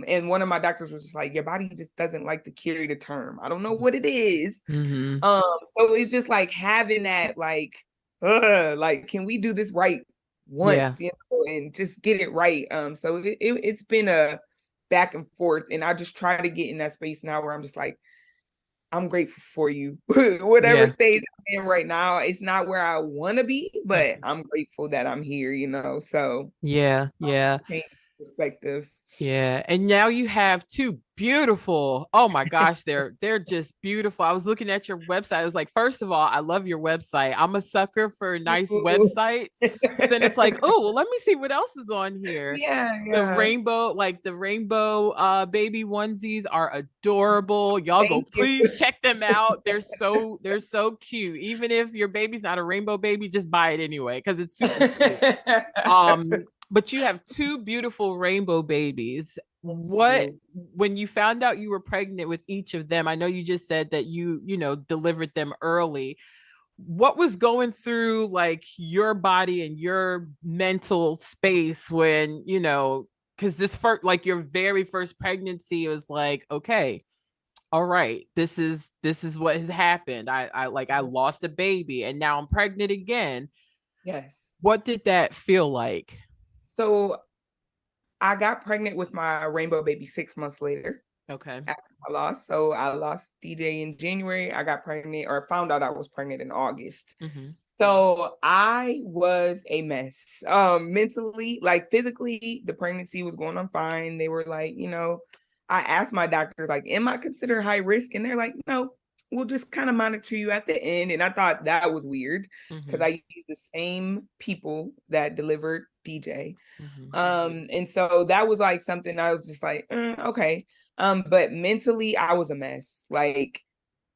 And one of my doctors was just like, your body just doesn't like to carry the term. I don't know what it is. Mm-hmm. So it's just like having that like, can we do this right Yeah. once, and just get it right. So it's been a back and forth, and I just try to get in that space now where I'm just like, I'm grateful for you. Whatever Yeah. stage I'm in right now, it's not where I want to be, but I'm grateful that I'm here, So Yeah. Yeah. change perspective. Yeah. And now you have two beautiful. Oh my gosh, they're just beautiful. I was looking at your website. I was like, first of all, I love your website. I'm a sucker for nice Ooh. websites. Because then it's like, oh, well, let me see what else is on here. Yeah, The yeah. rainbow, like the rainbow baby onesies are adorable. Y'all go Thank you. please check them out. They're so cute. Even if your baby's not a rainbow baby, just buy it anyway because it's super cute. But you have two beautiful rainbow babies. What when you found out you were pregnant with each of them, I know you just said that you delivered them early. What was going through like your body and your mental space when, because this first like your very first pregnancy was like, okay, all right, this is what has happened. I lost a baby and now I'm pregnant again. Yes. What did that feel like? So I got pregnant with my rainbow baby 6 months later Okay. after I lost. So I lost DJ in January. I got pregnant or found out I was pregnant in August. Mm-hmm. So I was a mess. Mentally, like physically, the pregnancy was going on fine. They were like, I asked my doctors, like, am I considered high risk? And they're like, no, we'll just kind of monitor you at the end. And I thought that was weird because Mm-hmm. I used the same people that delivered DJ. Mm-hmm. And so that was like something I was just like, okay. But mentally, I was a mess. Like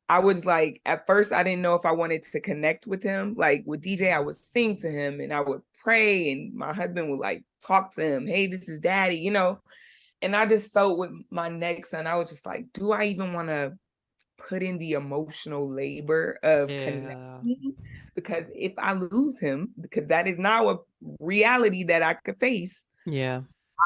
I was like, at first, I didn't know if I wanted to connect with him. Like with DJ, I would sing to him and I would pray, and my husband would like talk to him. Hey, this is daddy. And I just felt with my next son, I was just like, do I even want to put in the emotional labor of Yeah. connecting? Because if I lose him, because that is now a reality that I could face, Yeah.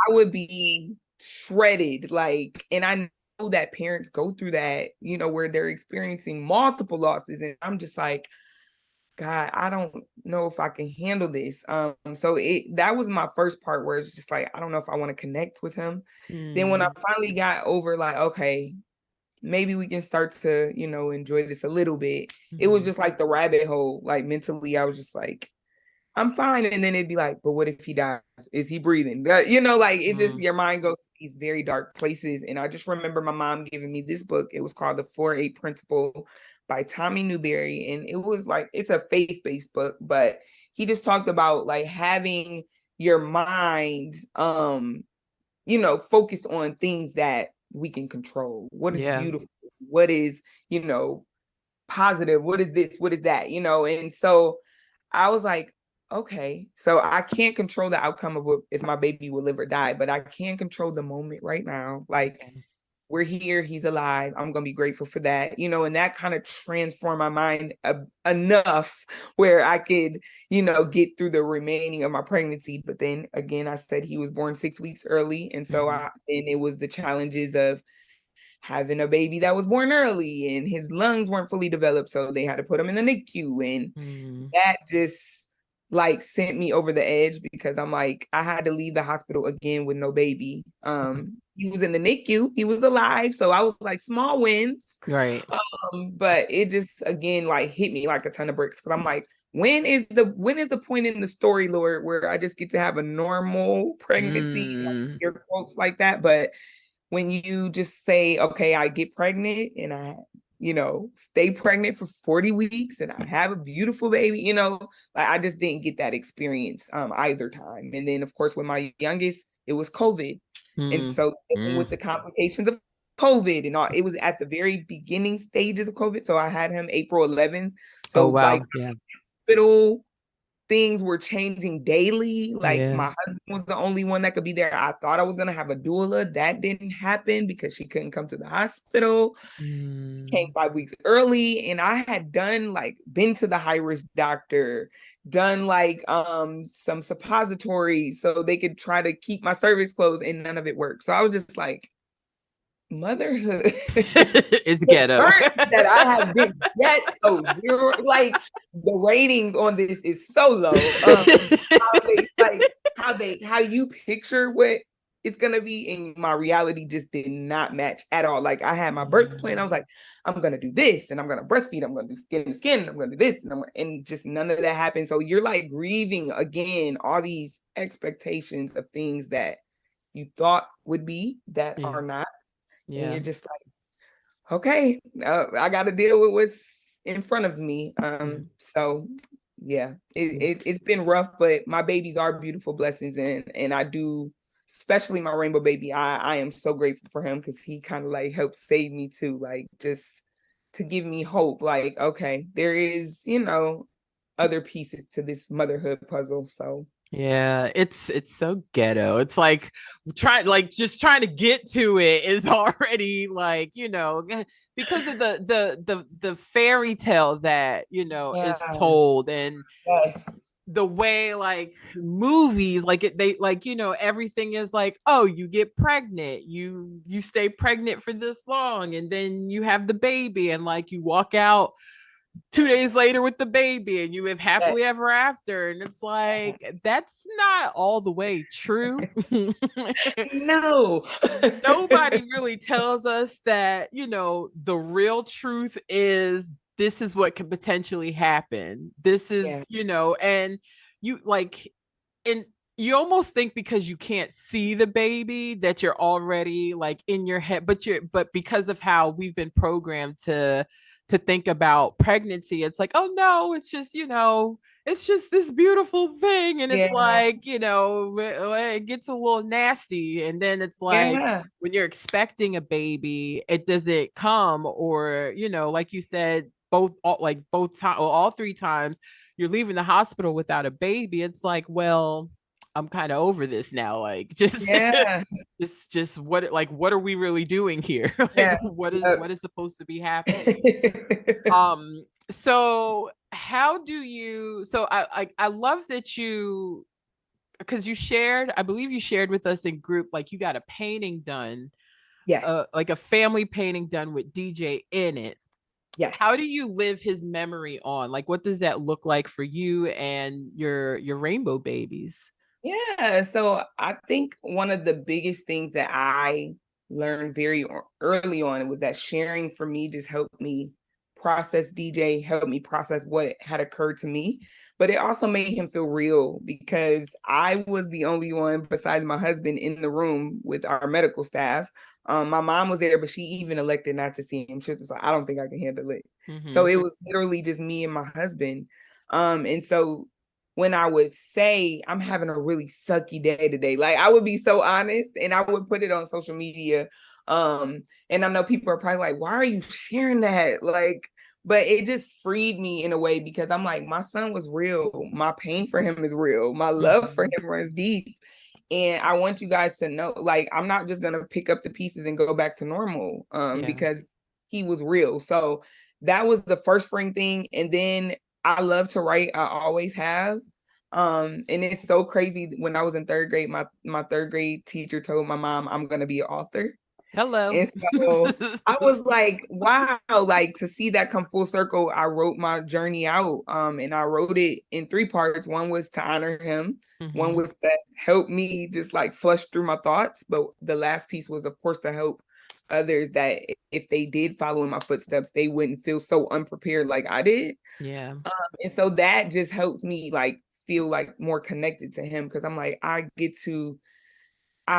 I would be shredded. Like, and I know that parents go through that, where they're experiencing multiple losses. And I'm just like, God, I don't know if I can handle this. So that was my first part where it's just like, I don't know if I want to connect with him. Then when I Mm. finally got over, like, okay, maybe we can start to, enjoy this a little bit. It was Mm-hmm. just like the rabbit hole. Like mentally, I was just like, I'm fine. And then it'd be like, but what if he dies? Is he breathing? Like it just, Mm. your mind goes to these very dark places. And I just remember my mom giving me this book. It was called The 4-8 Principle by Tommy Newberry. And it was like, it's a faith-based book, but he just talked about like having your mind, focused on things that we can control. What is Yeah. beautiful? What is, positive? What is this? What is that? And so I was like, okay, so I can't control the outcome of if my baby will live or die, but I can control the moment right now. Like, Yeah. we're here, he's alive. I'm going to be grateful for that, and that kind of transformed my mind enough where I could, get through the remaining of my pregnancy. But then again, I said he was born 6 weeks early. And so Mm-hmm. and it was the challenges of having a baby that was born early and his lungs weren't fully developed. So they had to put him in the NICU. And Mm. that just like sent me over the edge because I'm like, I had to leave the hospital again with no baby. He was in the NICU, he was alive. So I was like, small wins. Right. But it just again like hit me like a ton of bricks because I'm like, when is the point in the story, Lord, where I just get to have a normal pregnancy, like Mm. your quotes like that? But when you just say, okay, I get pregnant and I, stay pregnant for 40 weeks and I have a beautiful baby, like I just didn't get that experience either time. And then of course with my youngest, it was COVID. And Mm. so dealing Mm. with the complications of COVID and all, it was at the very beginning stages of COVID. So I had him April 11th. Oh So like wow. Yeah. hospital things were changing daily. Like Yeah. my husband was the only one that could be there. I thought I was gonna have a doula. That didn't happen because she couldn't come to the hospital. Came Mm. 5 weeks early, and I had done like been to the high risk doctor, done like some suppositories so they could try to keep my cervix closed, and none of it worked. So I was just like, motherhood. It's The ghetto. burden that I have been that so zero, like the ratings on this is so low. How you picture what it's gonna be, and my reality just did not match at all. Like I had my birth plan, I was like, I'm gonna do this, and I'm gonna breastfeed, I'm gonna do skin to skin, and I'm gonna do this, and just none of that happened. So you're like grieving again all these expectations of things that you thought would be that Yeah. are not, and Yeah. you're just like, okay, I got to deal with what's in front of me. Yeah. So yeah, Yeah. it's been rough, but my babies are beautiful blessings, and I do, especially my rainbow baby. I am so grateful for him because he kind of like helped save me too, like just to give me hope. Like okay, there is other pieces to this motherhood puzzle. So Yeah, it's so ghetto. It's like just trying to get to it is already like, because of the fairy tale that, is yeah, told. And yes, the way like movies like it they like everything is like, oh, you get pregnant, you stay pregnant for this long, and then you have the baby, and like you walk out 2 days later with the baby and you live happily ever after. And it's like, that's not all the way true. No. Nobody really tells us that, the real truth is this is what could potentially happen. This Yeah. is, and you like, and you almost think because you can't see the baby that you're already like in your head, but because of how we've been programmed to think about pregnancy, it's like, oh no, it's just, it's just this beautiful thing. And it's Yeah. like, it gets a little nasty. And then it's like Yeah. when you're expecting a baby, it doesn't come, or, like you said, both times, all 3 times you're leaving the hospital without a baby. It's like, well, I'm kind of over this now. Like, just Yeah. it's just what are we really doing here? Like, Yeah. what is supposed to be happening? Yep. So how do you, so I love that you, because I believe you shared with us in group, like you got a painting done, Yes. like a family painting done with DJ in it. How do Yes. you live his memory on? Like, what does that look like for you and your rainbow babies? Yeah, so I think one of the biggest things that I learned very early on was that sharing for me just helped me process DJ, helped me process what had occurred to me. But it also made him feel real because I was the only one besides my husband in the room with our medical staff. My mom was there, but she even elected not to see him. She was just like, I don't think I can handle it. So Mm-hmm. it was literally just me and my husband. And so when I would say I'm having a really sucky day today, like I would be so honest and I would put it on social media. And I know people are probably like, why are you sharing that? Like, but it just freed me in a way because I'm like, my son was real. My pain for him is real. My love for Mm-hmm. him runs deep. And I want you guys to know, like, I'm not just gonna pick up the pieces and go back to normal, Yeah. because he was real. So that was the first freeing thing. And then I love to write. I always have. And it's so crazy. When I was in third grade, my third grade teacher told my mom I'm gonna be an author. Hello. And so I was like, wow, like to see that come full circle, I wrote my journey out. And I wrote it in 3 parts. One was to honor him, one Mm-hmm. was to help me just like flush through my thoughts. But the last piece was, of course, to help others that if they did follow in my footsteps, they wouldn't feel so unprepared like I did. Yeah. And so that just helps me like feel like more connected to him because I'm like, I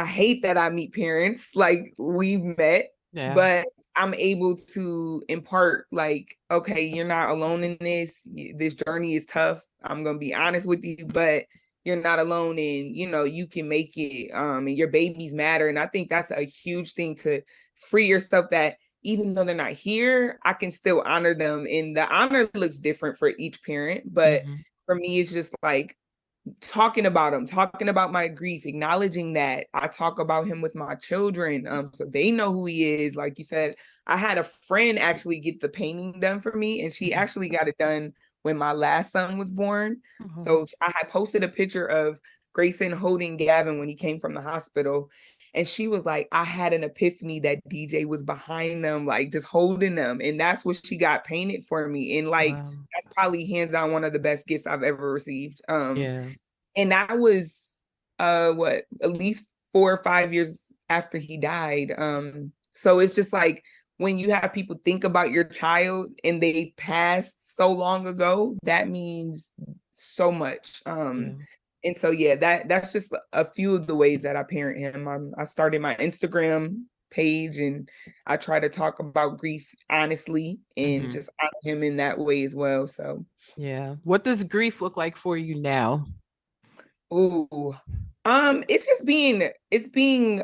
hate that I meet parents like we've met, Yeah. but I'm able to impart like, okay, you're not alone in this. This journey is tough. I'm gonna be honest with you, but you're not alone, and you can make it. And your babies matter, and I think that's a huge thing to free yourself. That even though they're not here, I can still honor them, and the honor looks different for each parent. But Mm-hmm. for me, it's just like talking about him, talking about my grief, acknowledging that I talk about him with my children, so they know who he is. Like you said, I had a friend actually get the painting done for me, and she Mm-hmm. actually got it done when my last son was born. Oh. So I had posted a picture of Grayson holding Gavin when he came from the hospital. And she was like, I had an epiphany that DJ was behind them, like just holding them. And that's what she got painted for me. And like, Wow. that's probably hands down one of the best gifts I've ever received. Yeah. And that was what, at least 4 or 5 years after he died. So it's just like when you have people think about your child and they passed so long ago, that means so much. Yeah. And so yeah, that's just a few of the ways that I parent him. I started my Instagram page and I try to talk about grief honestly and Mm-hmm. just honor him in that way as well. So Yeah. What does grief look like for you now? ooh. It's being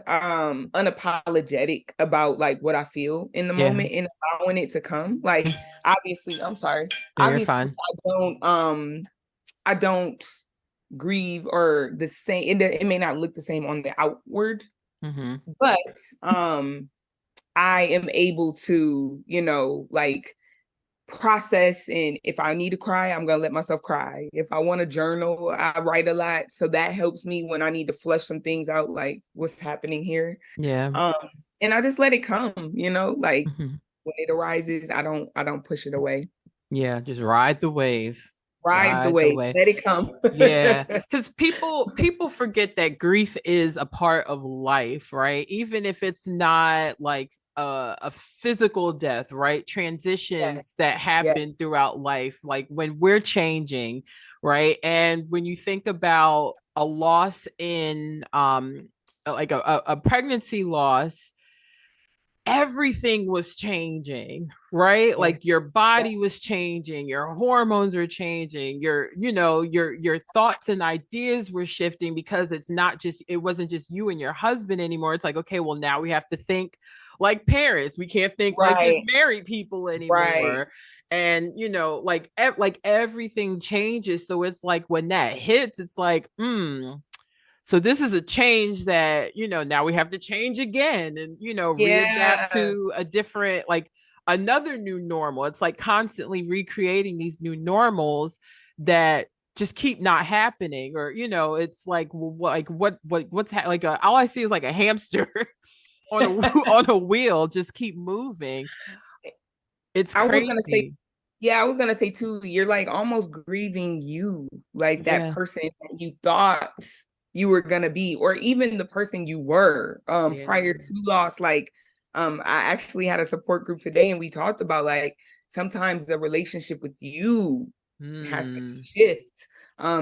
unapologetic about like what I feel in the Yeah. moment and allowing it to come. Like obviously, I'm sorry. No, you're Obviously, fine. I don't grieve or the same. It may not look the same on the outward, Mm-hmm. but I am able to, like process, and if I need to cry, I'm gonna let myself cry. If I want to journal, I write a lot. So that helps me when I need to flush some things out, like what's happening here. Yeah. Um, and I just let it come, like Hmm. when it arises, I don't push it away. Yeah, just ride the wave. Ride the Ride the wave, wave. let it come. Yeah, because people forget that grief is a part of life, right? Even if it's not like a physical death, right? Yeah, Transitions that yeah, happen throughout life, like when we're changing, right? And when you think about a loss in like a pregnancy loss, everything was changing, right? yeah, Like your yeah. body was changing, your hormones were changing, your thoughts and ideas were shifting, because it wasn't just you and your husband anymore. It's like, okay, well, now we have to think like parents. We can't think like just Right, married people right. anymore. And like everything changes. So it's like when that hits, it's like, so this is a change that, now we have to change again and, readapt Yeah, to a different, like another new normal. It's like constantly recreating these new normals that just keep not happening. Or, it's like, like all I see is like a hamster on a on a wheel, just keep moving. It's I was gonna say, crazy. yeah, I was gonna say too, you're like almost grieving you, like that Yeah. person that you thought you were gonna be, or even the person you were Yeah. prior to loss. Like, I actually had a support group today and we talked about like sometimes the relationship with you has to Hmm. shift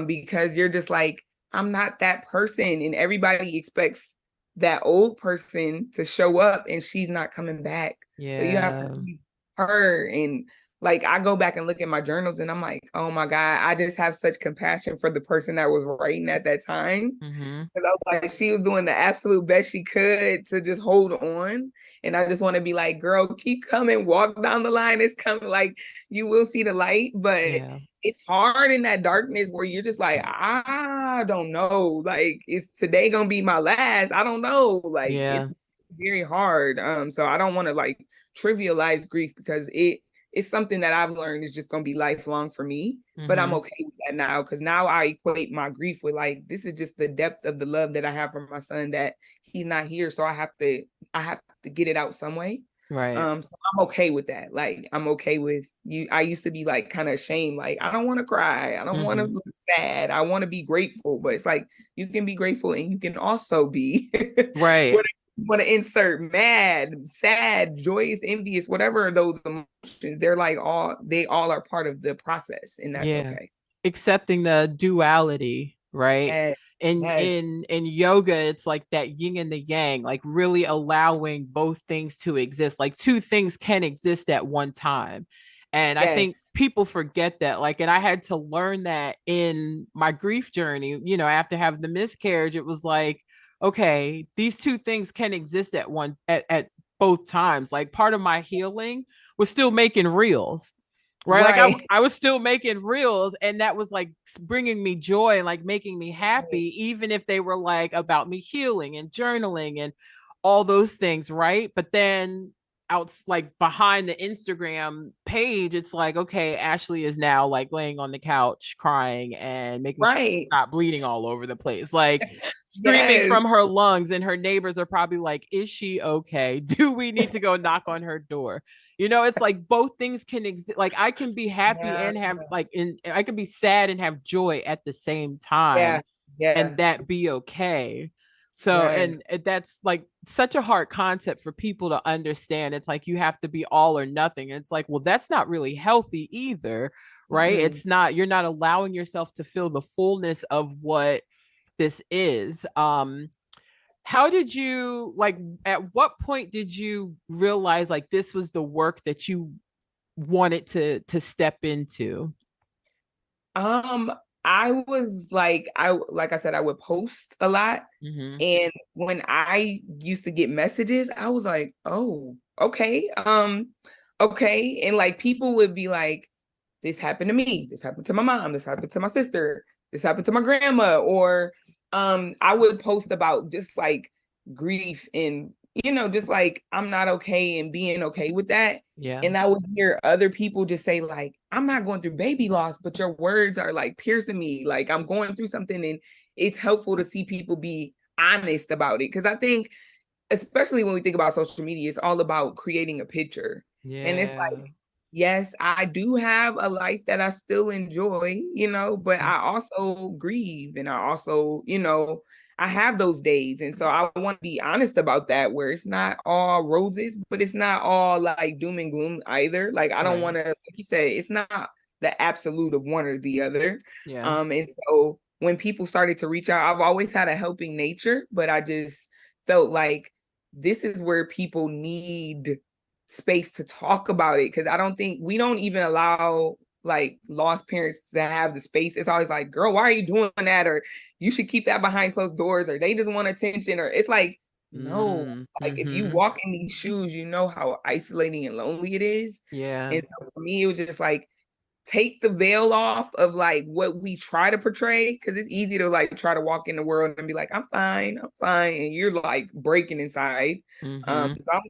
because you're just like, I'm not that person, and everybody expects that old person to show up and she's not coming back. So you have to Yeah. be her. And like I go back and look at my journals and I'm like, oh my God, I just have such compassion for the person that was writing at that time. Hmm. Because I was like, she was doing the absolute best she could to just hold on. And I just want to be like, girl, keep coming, walk down the line. It's coming. Like, you will see the light, but Yeah. it's hard in that darkness where you're just like, I don't know. Like, is today gonna be my last? I don't know. Like, Yeah. it's very hard. So I don't want to like trivialize grief because it's something that I've learned is just gonna be lifelong for me. But I'm Hmm. okay with that now because now I equate my grief with like this is just the depth of the love that I have for my son that he's not here, so I have to get it out some way. Right. So I'm okay with that. Like I'm okay with you. I used to be like kind of ashamed, like I don't want to cry, I don't want to Hmm. look sad, I want to be grateful. But it's like you can be grateful and you can also be Right. what want to insert mad, sad, joyous, envious, whatever those emotions, they all are part of the process, and that's Yeah. okay. Accepting the duality, right? Yes, In yes, in yoga, it's like that yin and the yang, like really allowing both things to exist. Like two things can exist at one time. And I think yes. people forget that. Like, and I had to learn that in my grief journey, after having the miscarriage, it was like, okay, these two things can exist at both times. Like part of my healing was still making reels, right? Like Right. I was still making reels, and that was like bringing me joy and like making me happy, even if they were like about me healing and journaling and all those things, right? But then out like behind the Instagram page, it's like, okay, Ashley is now like laying on the couch crying and making sure she's Right. not bleeding all over the place, like screaming Yes. from her lungs, and her neighbors are probably like, is she okay? Do we need to go knock on her door? It's like both things can exist. Like I can be happy Yeah. and have I can be sad and have joy at the same time, Yeah. and Yeah. that be okay. So, Yes. and that's like such a hard concept for people to understand. It's like you have to be all or nothing. And it's like, well, that's not really healthy either, right? Mm-mm. It's not, you're not allowing yourself to feel the fullness of what this is. How did you like, at what point did you realize like this was the work that you wanted to step into? Um, I was like I said, I would post a lot. Mm-hmm. And when I used to get messages, I was like, oh, okay. Okay. And like people would be like, this happened to me, this happened to my mom, this happened to my sister, this happened to my grandma. Or I would post about just like grief and just like I'm not okay and being okay with that. Yeah. And I would hear other people just say, like, I'm not going through baby loss, but your words are like piercing me. Like I'm going through something. And it's helpful to see people be honest about it. Cause I think, especially when we think about social media, it's all about creating a picture. And it's Yeah. like, yes, I do have a life that I still enjoy, but I also grieve and I also, I have those days. And so I want to be honest about that, where it's not all roses, but it's not all like doom and gloom either. Like I don't Right. want to, like you said, it's not the absolute of one or the other. Yeah. And so when people started to reach out, I've always had a helping nature, but I just felt like this is where people need space to talk about it, because I don't think we don't even allow like lost parents to have the space. It's always like, girl, why are you doing that? Or you should keep that behind closed doors, or they just want attention. Or it's like, no, like if you Mm-hmm. walk in these shoes, you know how isolating and lonely it is. Yeah. And so for me, it was just like, take the veil off of like what we try to portray, because it's easy to like try to walk in the world and be like, I'm fine, and you're like breaking inside. Mm-hmm. So I'm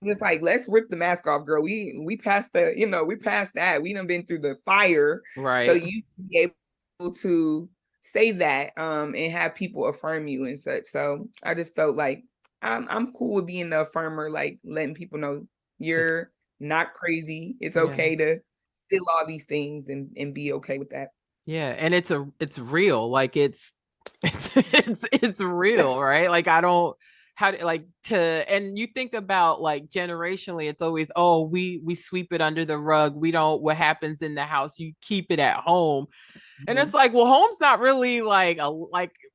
just like, let's rip the mask off, girl. We passed the, we passed that. We done been through the fire. So Right. you be able to say that and have people affirm you and such. So I just felt like I'm cool with being the affirmer, like letting people know Like, you're not crazy. It's yeah. okay to feel all these things and be okay with that. Yeah. And it's real. Like it's real, right? Like I don't how to like to and you think about like generationally, it's always, oh, we sweep it under the rug. We don't what happens in the house, you keep it at home. And it's Mhm. like, well, home's not really like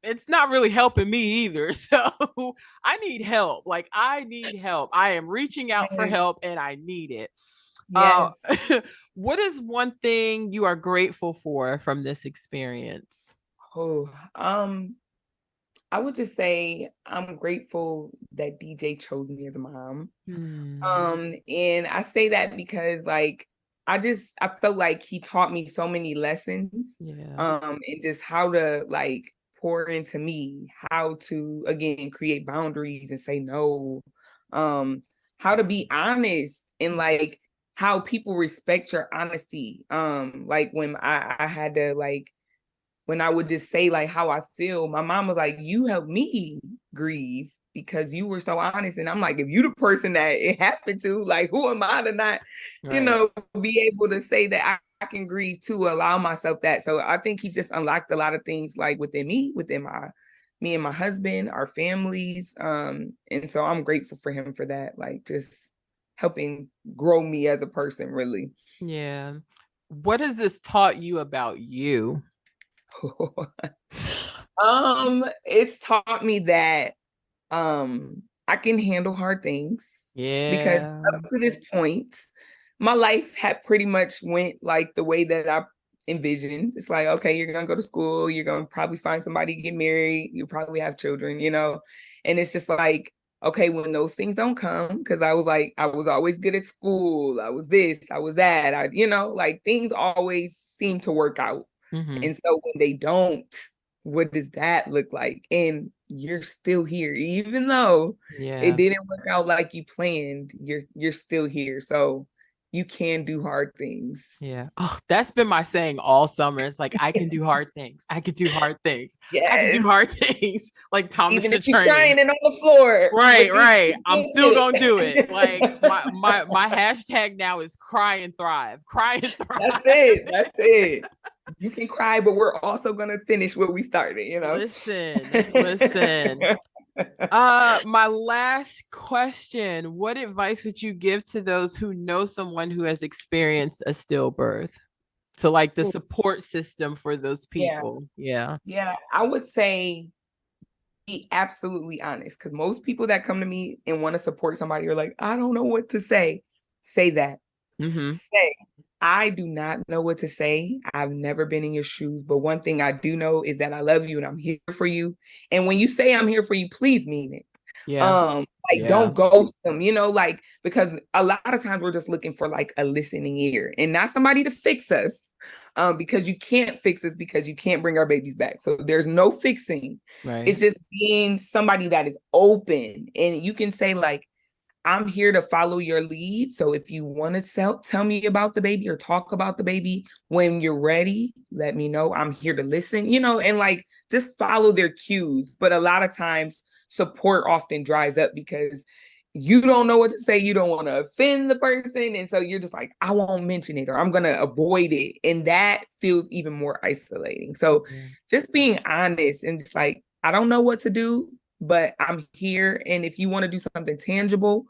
it's not really helping me either. So I need help. Like I need help. I am reaching out for Yes. help and I need it. Uh Yes. what is one thing you are grateful for from this experience? Oh, I would just say I'm grateful that DJ chose me as a mom. Hmm. And I say that because like I felt like he taught me so many lessons, Yeah. and just how to like pour into me, how to again create boundaries and say no, um, how to be honest and like how people respect your honesty. Like when I had to like when I would just say like how I feel, my mom was like, "You helped me grieve because you were so honest." And I'm like, if you the person that it happened to, like, who am I to not, Right. be able to say that I can grieve to allow myself that. So I think he's just unlocked a lot of things like within me, within me and my husband, our families. And so I'm grateful for him for that, like just helping grow me as a person, really. Yeah. What has this taught you about you? It's taught me that I can handle hard things, because Yeah. up to this point, my life had pretty much went like the way that I envisioned. It's like, okay, you're gonna go to school, you're gonna probably find somebody to get married, you probably have children. And it's just like, okay, when those things don't come, because I was like, I was always good at school, I was this, I was that, like things always seem to work out. Mm-hmm. And so when they don't, what does that look like? And you're still here, even though it Yeah. didn't work out like you planned. You're still here, so you can do hard things. Yeah. Oh, that's been my saying all summer. It's like I can do hard things. I can do hard things. I can do Yes, hard things. Like Thomas even the if you're Train. crying and on the floor, Right, but you right. still I'm still did gonna do it. Like it. my hashtag now is cry and thrive. Cry and That's thrive. it. That's it. You can cry, but we're also gonna finish what we started. Listen. My last question. What advice would you give to those who know someone who has experienced a stillbirth? To like the support system for those Yeah, people. Yeah. yeah. I would say be absolutely honest, because most people that come to me and want to support somebody are like, I don't know what to say. Say that. Mm-hmm. Say, I do not know what to say. I've never been in your shoes, but one thing I do know is that I love you and I'm here for you. And when you say I'm here for you, please mean it. Yeah. Like Yeah. don't ghost them, like because a lot of times we're just looking for like a listening ear and not somebody to fix us, because you can't fix this because you can't bring our babies back. So there's no fixing. Right. It's just being somebody that is open, and you can say like, I'm here to follow your lead. So if you want to tell me about the baby or talk about the baby when you're ready, let me know. I'm here to listen, and like just follow their cues. But a lot of times support often dries up because you don't know what to say. You don't want to offend the person. And so you're just like, I won't mention it or I'm going to avoid it. And that feels even more isolating. So just being honest and just like, I don't know what to do, but I'm here. And if you want to do something tangible,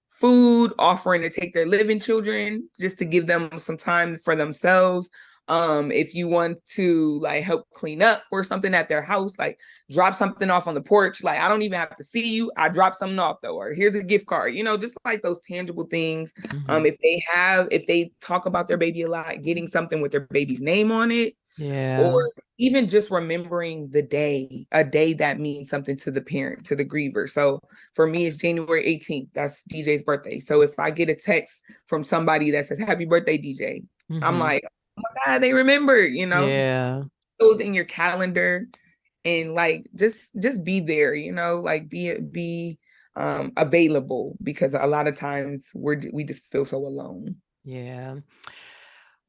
food, offering to take their living children just to give them some time for themselves. If you want to like help clean up or something at their house, like drop something off on the porch. Like, I don't even have to see you. I drop something off though, or here's a gift card, just like those tangible things. If they talk about their baby a lot, getting something with their baby's name on it. Yeah. Or even just remembering a day that means something to the parent, to the griever. So for me, it's January 18th. That's DJ's birthday. So if I get a text from somebody that says, happy birthday, DJ, I'm like, oh my God, they remember, Yeah. those in your calendar and like, just be there, like be available because a lot of times we just feel so alone. Yeah.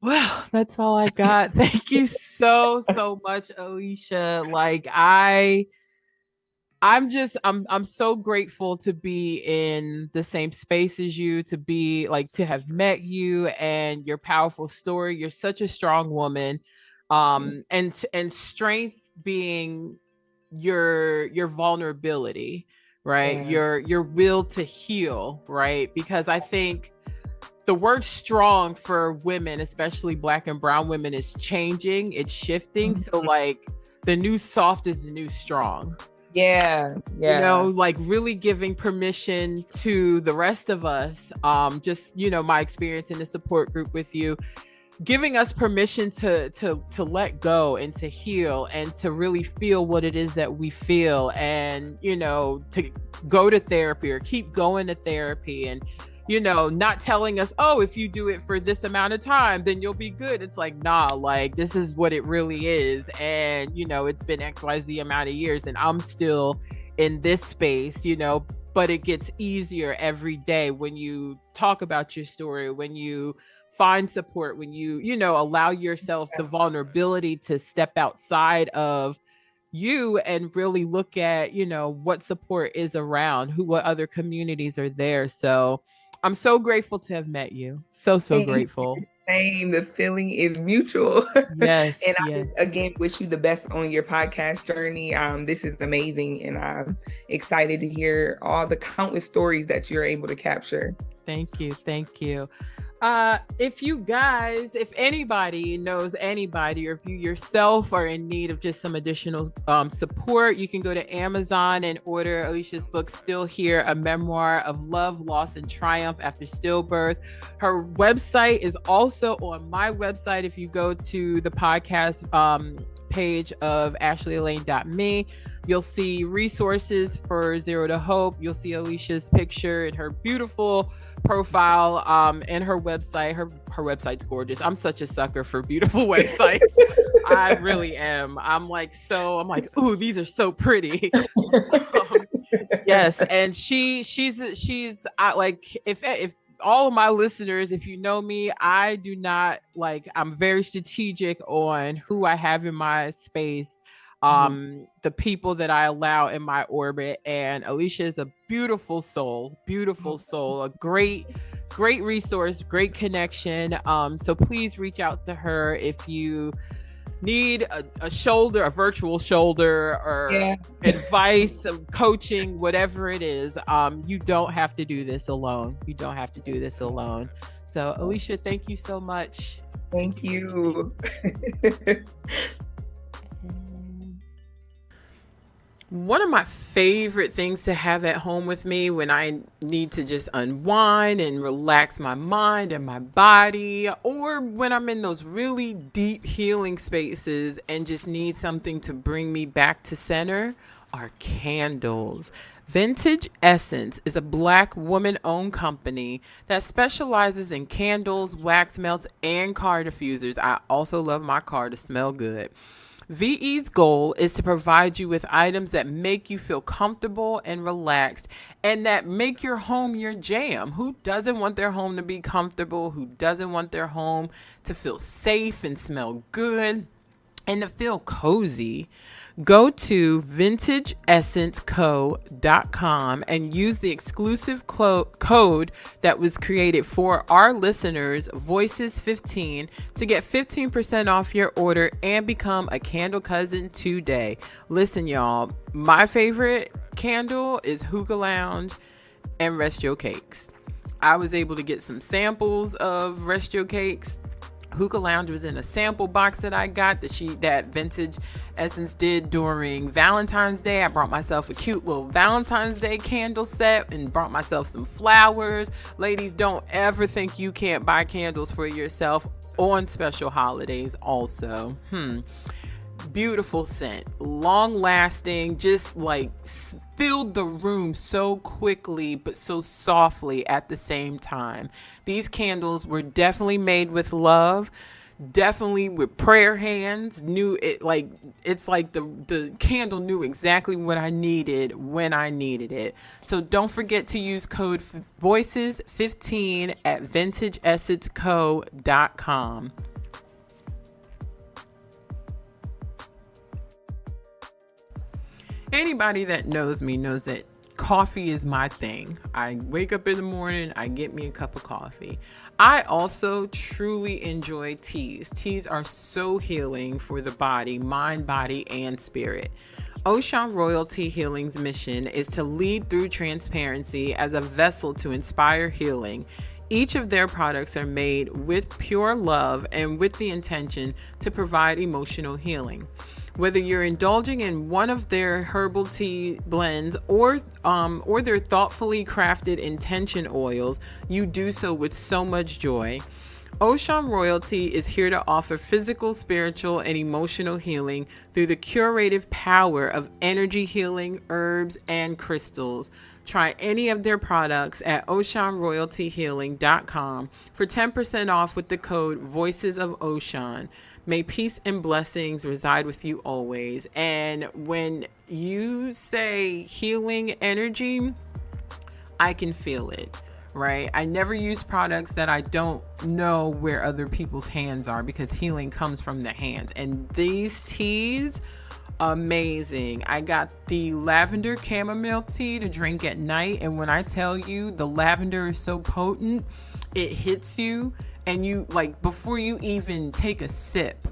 Well, that's all I got. Thank you so much, Alicia. Like I'm so grateful to be in the same space as you, to have met you and your powerful story. You're such a strong woman. And strength being your vulnerability, right? Yeah. Your will to heal, right? Because I think the word strong for women, especially Black and brown women, is changing. It's shifting. So like the new soft is the new strong. Yeah. Like really giving permission to the rest of us. Just my experience in the support group with you, giving us permission to let go and to heal and to really feel what it is that we feel, and to go to therapy or keep going to therapy, and not telling us, oh, if you do it for this amount of time, then you'll be good. It's like, nah, like this is what it really is. And, it's been XYZ amount of years and I'm still in this space, but it gets easier every day when you talk about your story, when you find support, when you, allow yourself the vulnerability to step outside of you and really look at, what support is around, what other communities are there. So I'm so grateful to have met you. So grateful. Same. The feeling is mutual. Yes. And yes. I again wish you the best on your podcast journey. This is amazing, and I'm excited to hear all the countless stories that you're able to capture. Thank you. If anybody knows anybody, or if you yourself are in need of just some additional support, you can go to Amazon and order Alicia's book, Still Here, a memoir of love, loss, and triumph after stillbirth. Her website is also on my website. If you go to the podcast page of ashleyelaine.me, you'll see resources for Zero to Hope. You'll see Alicia's picture and her beautiful profile and her website. Her website's gorgeous. I'm such a sucker for beautiful websites. I really am. I'm like, ooh, these are so pretty. Yes, and she's like, if all of my listeners, if you know me, I do not I'm very strategic on who I have in my space, the people that I allow in my orbit. And Alicia is a beautiful soul, a great resource, great connection. So please reach out to her if you need a virtual shoulder, or advice, coaching, whatever it is. You don't have to do this alone. So Alicia, thank you so much. Thank you. One of my favorite things to have at home with me when I need to just unwind and relax my mind and my body, or when I'm in those really deep healing spaces and just need something to bring me back to center, are candles. Vintage Essence is a Black woman owned company that specializes in candles, wax melts, and car diffusers. I also love my car to smell good. VE's goal is to provide you with items that make you feel comfortable and relaxed and that make your home your jam. Who doesn't want their home to be comfortable? Who doesn't want their home to feel safe and smell good and to feel cozy? Go to vintageessenceco.com and use the exclusive code that was created for our listeners, Voices15, to get 15% off your order and become a candle cousin today. Listen, y'all, my favorite candle is Hookah Lounge and Rest Your Cakes. I was able to get some samples of Rest Your Cakes. Hookah Lounge was in a sample box that I got that Vintage Essence did during Valentine's Day. I brought myself a cute little Valentine's Day candle set and brought myself some flowers. Ladies, don't ever think you can't buy candles for yourself on special holidays also. Beautiful scent, long lasting, just like filled the room so quickly but so softly at the same time. These candles were definitely made with love, definitely with prayer hands. It's like the candle knew exactly what I needed when I needed it. So don't forget to use code voices15 at vintageessenceco.com. Anybody that knows me knows that coffee is my thing. I wake up in the morning, I get me a cup of coffee. I also truly enjoy teas. Teas are so healing for the body, mind, body, and spirit. Ocean Royalty Healing's mission is to lead through transparency as a vessel to inspire healing. Each of their products are made with pure love and with the intention to provide emotional healing. Whether you're indulging in one of their herbal tea blends or their thoughtfully crafted intention oils, you do so with so much joy. Ocean Royalty is here to offer physical, spiritual, and emotional healing through the curative power of energy healing, herbs, and crystals. Try any of their products at oceanroyaltyhealing.com for 10% off with the code Voices of Ocean. May peace and blessings reside with you always. And when you say healing energy, I can feel it, right? I never use products that I don't know where other people's hands are, because healing comes from the hands. And these teas, amazing. I got the lavender chamomile tea to drink at night. And when I tell you the lavender is so potent, it hits you. And you, like, before you even take a sip,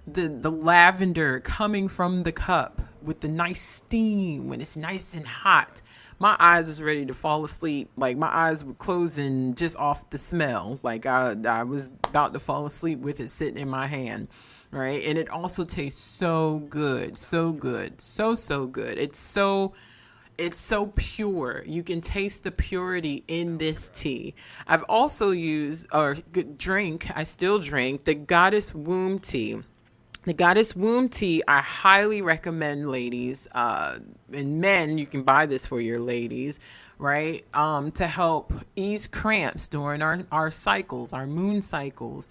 the lavender coming from the cup with the nice steam when it's nice and hot, my eyes was ready to fall asleep. Like, my eyes were closing just off the smell. Like, I was about to fall asleep with it sitting in my hand, right? And it also tastes so good, so good, so good. It's so pure. You can taste the purity in this tea. I've also I still drink the Goddess Womb tea. The Goddess Womb tea, I highly recommend, ladies, and men. You can buy this for your ladies, right? To help ease cramps during our cycles, our moon cycles,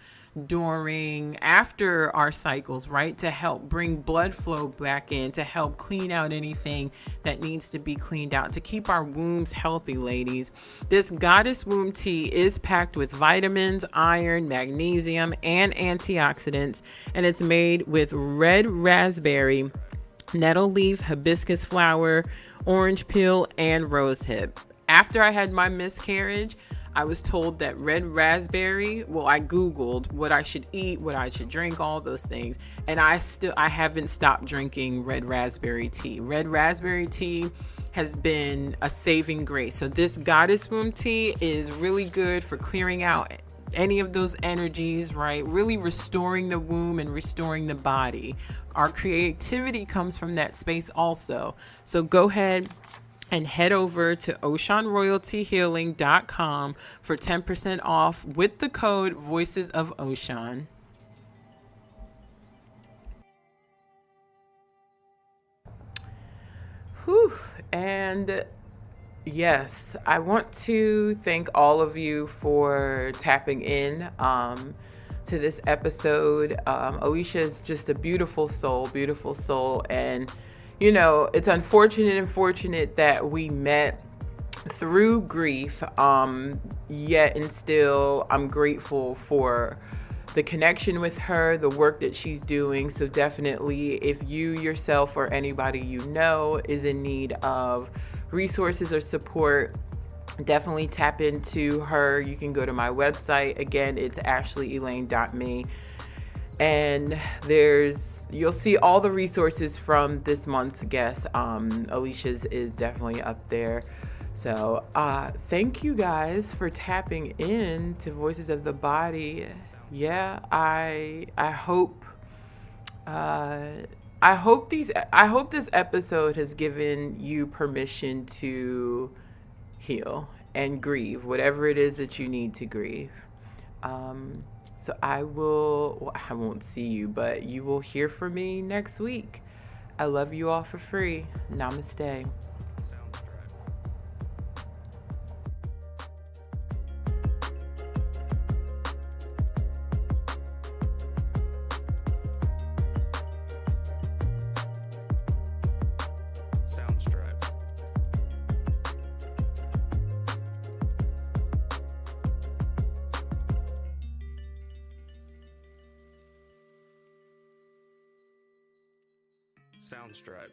after our cycles, right? To help bring blood flow back in, to help clean out anything that needs to be cleaned out, to keep our wombs healthy, ladies. This Goddess Womb tea is packed with vitamins, iron, magnesium, and antioxidants, and it's made with red raspberry, nettle leaf, hibiscus flower, orange peel, and rosehip. After I had my miscarriage, I was told that red raspberry, I Googled what I should eat, what I should drink, all those things. And I haven't stopped drinking red raspberry tea. Red raspberry tea has been a saving grace. So this Goddess Womb tea is really good for clearing out any of those energies, right? Really restoring the womb and restoring the body. Our creativity comes from that space also. So go ahead and head over to oceanroyaltyhealing.com for 10% off with the code Voices of Ocean. Whew. And Yes, I want to thank all of you for tapping in to this episode. Alicia is just a beautiful soul. And, you know, it's unfortunate and fortunate that we met through grief, yet and still I'm grateful for the connection with her, the work that she's doing. So definitely, if you yourself or anybody you know is in need of resources or support, definitely tap into her. You can go to my website. Again, it's ashleyelaine.me. And you'll see all the resources from this month's guest. Alicia's is definitely up there. So thank you guys for tapping in to Voices of the Body. Yeah, I hope this episode has given you permission to heal and grieve whatever it is that you need to grieve. Um, so I won't see you, but you will hear from me next week. I love you all for free. Namaste. Soundstripe.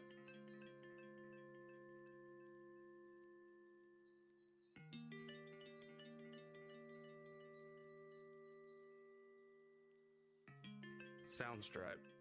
Soundstripe.